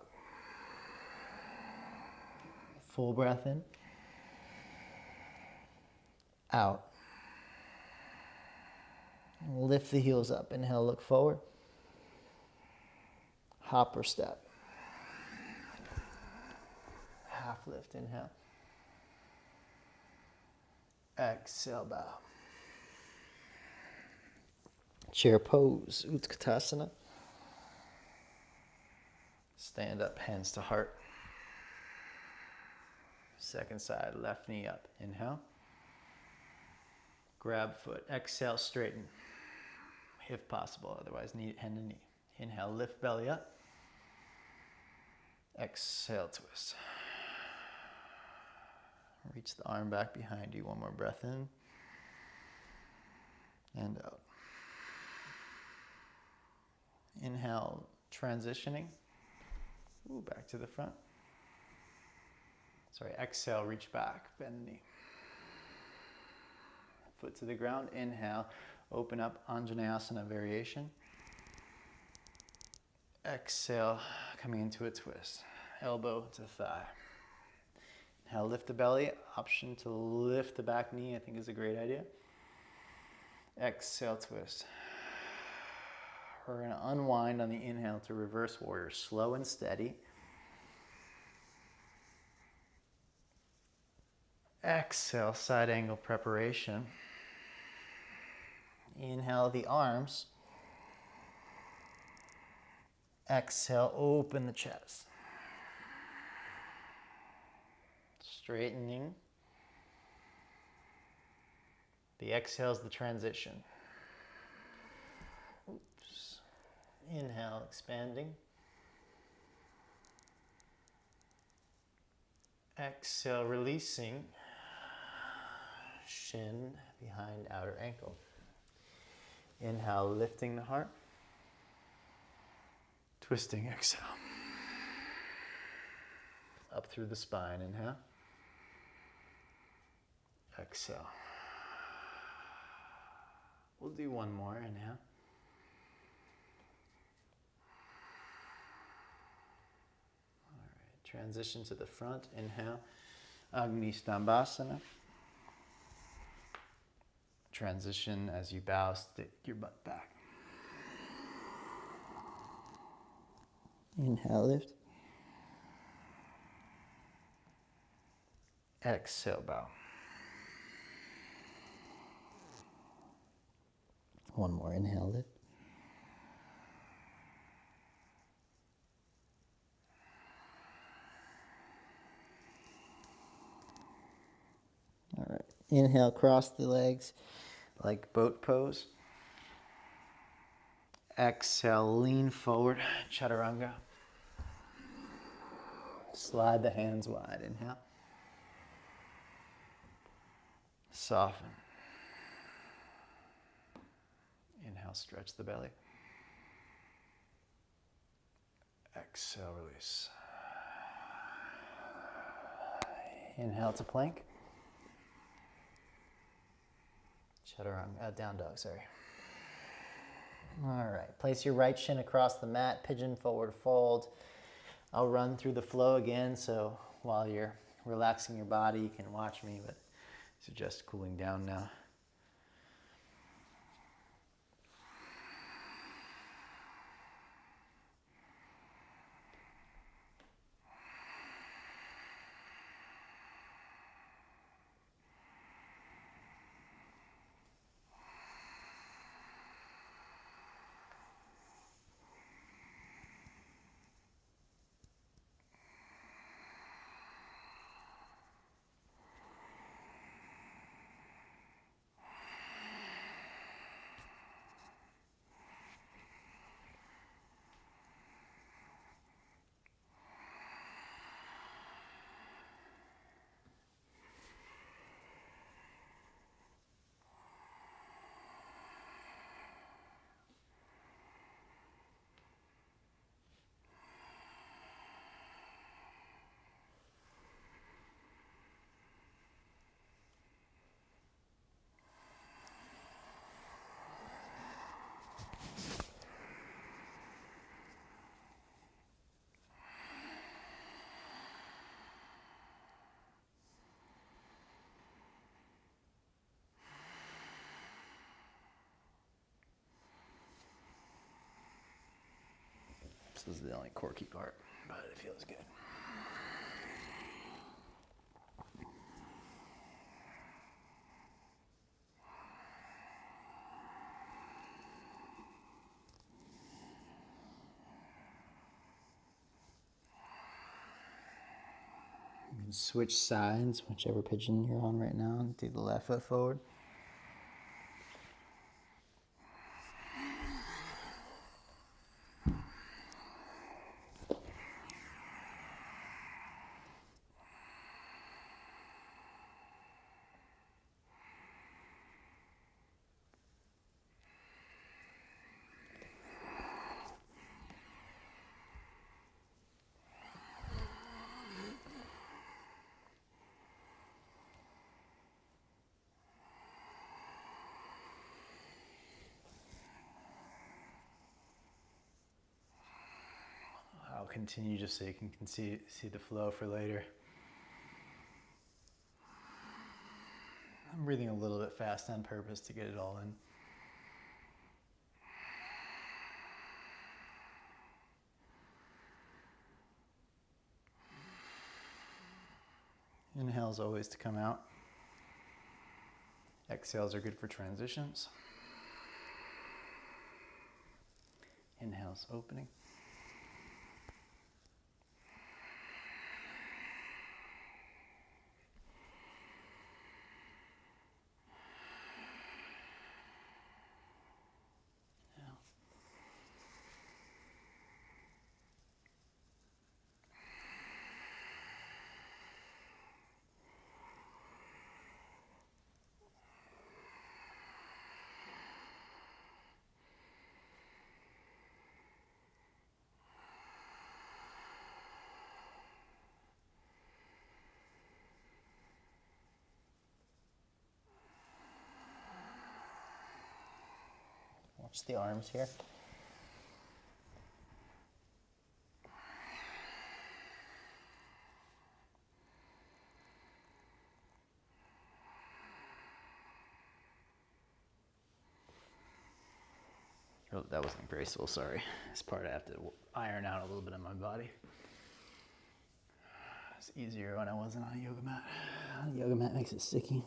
Full breath in. Out. Lift the heels up. Inhale, look forward. Hop or step. Half lift, inhale. Exhale, bow. Chair pose, Utkatasana. Stand up, hands to heart. Second side, left knee up. Inhale. Grab foot. Exhale, straighten. If possible, otherwise hand to knee. Inhale, lift belly up. Exhale, twist. Reach the arm back behind you. One more breath in. And out. Inhale, transitioning. Ooh, back to the front. Sorry, exhale, reach back, bend the knee. Foot to the ground. Inhale, open up, Anjaneyasana variation. Exhale, coming into a twist. Elbow to thigh. Inhale, lift the belly. Option to lift the back knee, I think, is a great idea. Exhale, twist. We're going to unwind on the inhale to reverse warrior. Slow and steady. Exhale, side angle preparation. Inhale the arms. Exhale, open the chest. Straightening. The exhale is the transition. Oops. Inhale, expanding. Exhale, releasing. Shin behind outer ankle. Inhale, lifting the heart. Twisting, exhale. Up through the spine, inhale. Exhale. We'll do one more, inhale. All right, transition to the front, inhale. Agni Stambhasana. Transition as you bow, stick your butt back. Inhale, lift. Exhale, bow. One more, inhale, lift. All right, inhale, cross the legs like boat pose. Exhale, lean forward, chaturanga. Slide the hands wide, inhale. Soften. Inhale, stretch the belly. Exhale, release. Inhale to plank. Chaturanga, down dog, sorry. All right, place your right shin across the mat, pigeon forward fold. I'll run through the flow again, so while you're relaxing your body, you can watch me, but I suggest cooling down now. This is the only quirky part, but it feels good. You can switch sides, whichever pigeon you're on right now, and do the left foot forward. I'll continue just so you can see the flow for later. I'm breathing a little bit fast on purpose to get it all in. Inhales always to come out. Exhales are good for transitions. Inhales opening. Watch the arms here. Oh, that wasn't graceful, sorry. This part I have to iron out a little bit on my body. It's easier when I wasn't on a yoga mat. The yoga mat makes it sticky.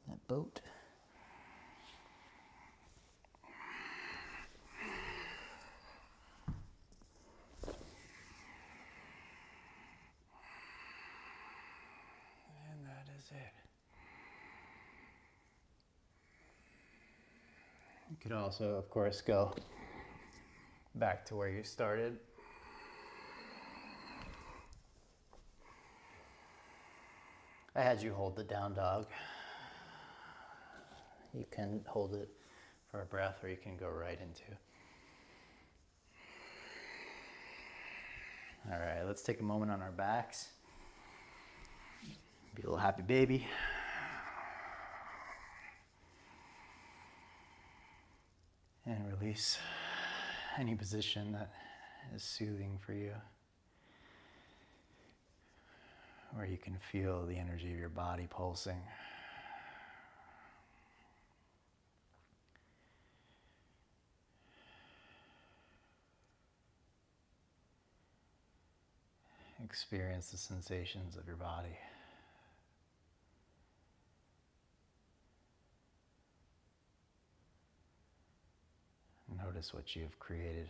That boat. And that is it. You could also, of course, go back to where you started. I had you hold the down dog. You can hold it for a breath, or you can go right into. All right, let's take a moment on our backs. Be a little happy baby. And release any position that is soothing for you, where you can feel the energy of your body pulsing. Experience the sensations of your body. Notice what you have created.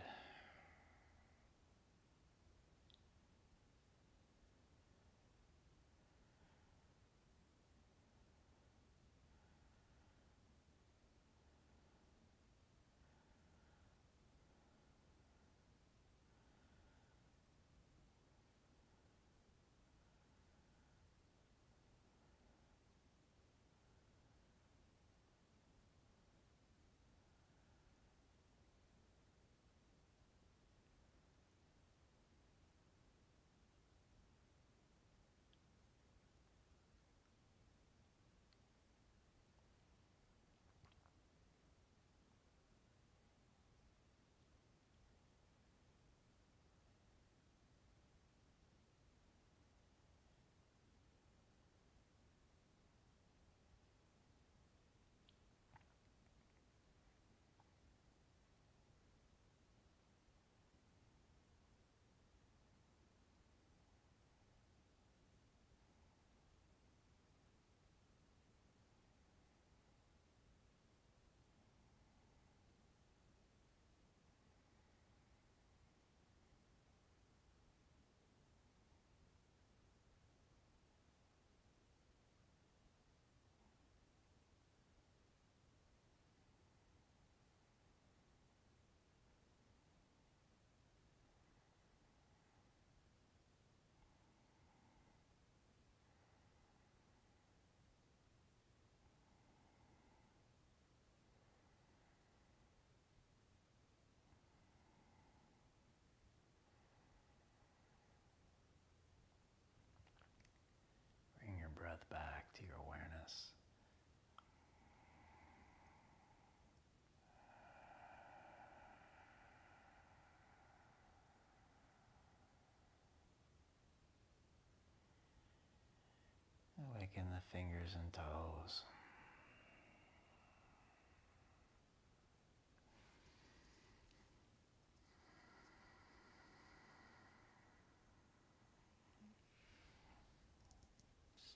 Making the fingers and toes.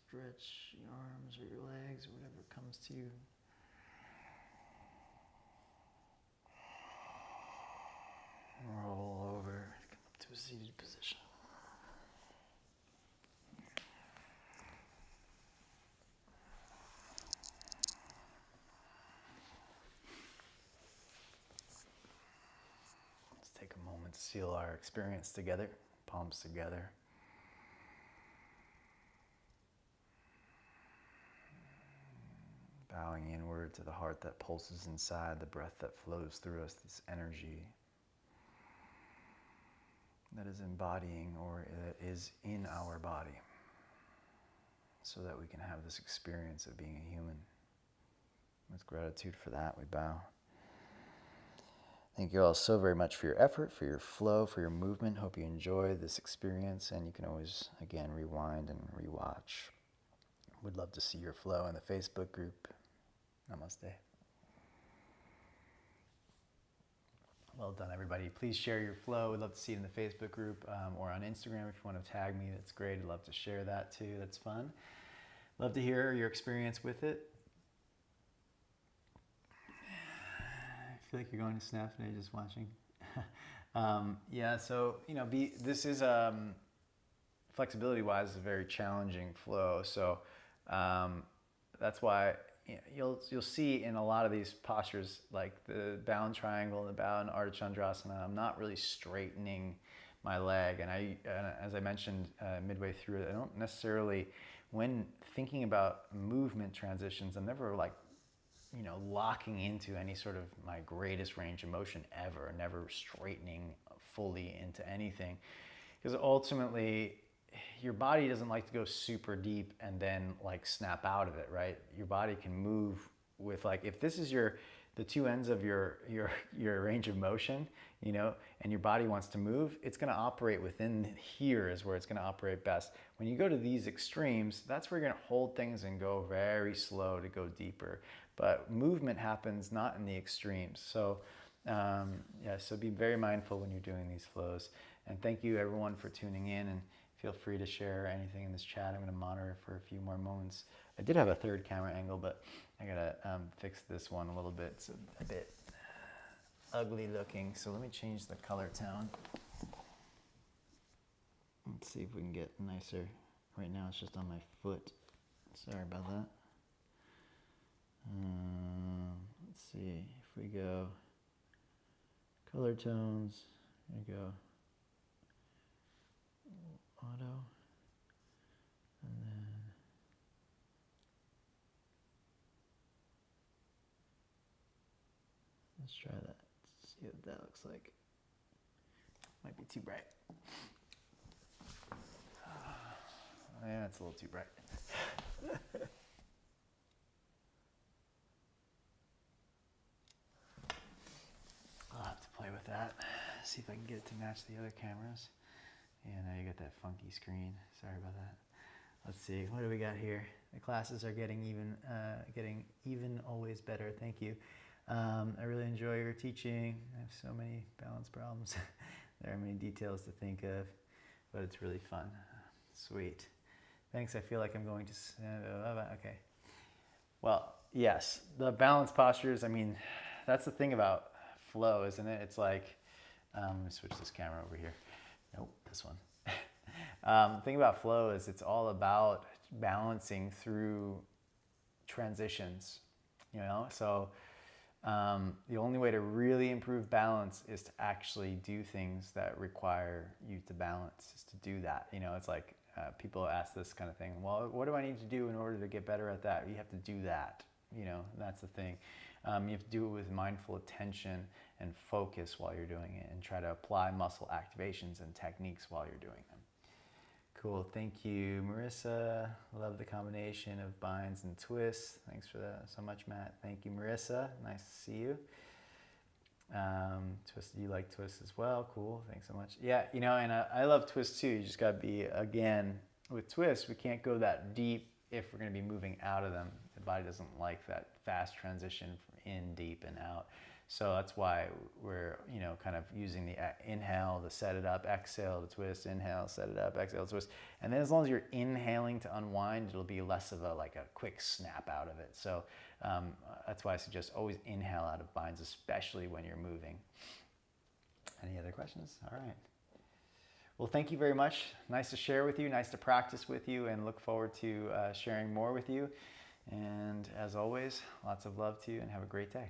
Stretch your arms or your legs or whatever comes to you. Roll over, come up to a seated position. Let's take a moment to seal our experience together, palms together. Bowing inward to the heart that pulses inside, the breath that flows through us, this energy that is embodying or that is in our body, so that we can have this experience of being a human. With gratitude for that, we bow. Thank you all so very much for your effort, for your flow, for your movement. Hope you enjoy this experience, and you can always, again, rewind and rewatch. Would love to see your flow in the Facebook group. Namaste. Well done, everybody. Please share your flow. We'd love to see it in the Facebook group or on Instagram if you want to tag me. That's great. I'd love to share that too. That's fun. Love to hear your experience with it. I feel like you're going to snap today just watching. Yeah, so, this is, flexibility-wise, a very challenging flow. So that's why you'll see in a lot of these postures, like the bound triangle and the bound Ardha Chandrasana, I'm not really straightening my leg. And as I mentioned midway through it, I don't necessarily, when thinking about movement transitions, I'm never locking into any sort of my greatest range of motion ever, never straightening fully into anything. Because ultimately, your body doesn't like to go super deep and then snap out of it, right? Your body can move with if this is the two ends of your range of motion, and your body wants to move, it's going to operate within here is where it's going to operate best. When you go to these extremes, that's where you're going to hold things and go very slow to go deeper. But movement happens not in the extremes. So so be very mindful when you're doing these flows. And thank you everyone for tuning in, and feel free to share anything in this chat. I'm going to monitor it for a few more moments. I did have a third camera angle, but I got to fix this one a little bit. It's a bit ugly looking. So let me change the color tone. Let's see if we can get nicer. Right now it's just on my foot. Sorry about that. Let's see if we go color tones. There you go. Auto. And then let's try that. See what that looks like. Might be too bright. Yeah, it's a little too bright. I'll have to play with that. See if I can get it to match the other cameras. Yeah, now you got that funky screen. Sorry about that. Let's see, what do we got here? The classes are getting even always better. Thank you. I really enjoy your teaching. I have so many balance problems. There are many details to think of, but it's really fun. Sweet. Thanks. I feel like I'm going to. Okay. Well, yes, the balance postures. I mean, that's the thing about flow, isn't it? It's like, let me switch this camera over here. Nope, this one. The thing about flow is it's all about balancing through transitions, So the only way to really improve balance is to actually do things that require you to balance, is to do that. It's like people ask this kind of thing. Well, what do I need to do in order to get better at that? You have to do that. That's the thing. You have to do it with mindful attention and focus while you're doing it, and try to apply muscle activations and techniques while you're doing them. Cool, thank you, Marissa. Love the combination of binds and twists. Thanks for that so much, Matt. Thank you, Marissa. Nice to see you. Twist, you like twists as well. Cool, thanks so much. Yeah, and I love twists too. You just gotta be, again, with twists, we can't go that deep if we're going to be moving out of them. The body doesn't like that fast transition from in, deep, and out. So that's why we're, kind of using the inhale to set it up, exhale to twist, inhale, set it up, exhale to twist. And then as long as you're inhaling to unwind, it'll be less of a quick snap out of it. So that's why I suggest always inhale out of binds, especially when you're moving. Any other questions? All right. Well, thank you very much. Nice to share with you, nice to practice with you, and look forward to sharing more with you. And as always, lots of love to you and have a great day.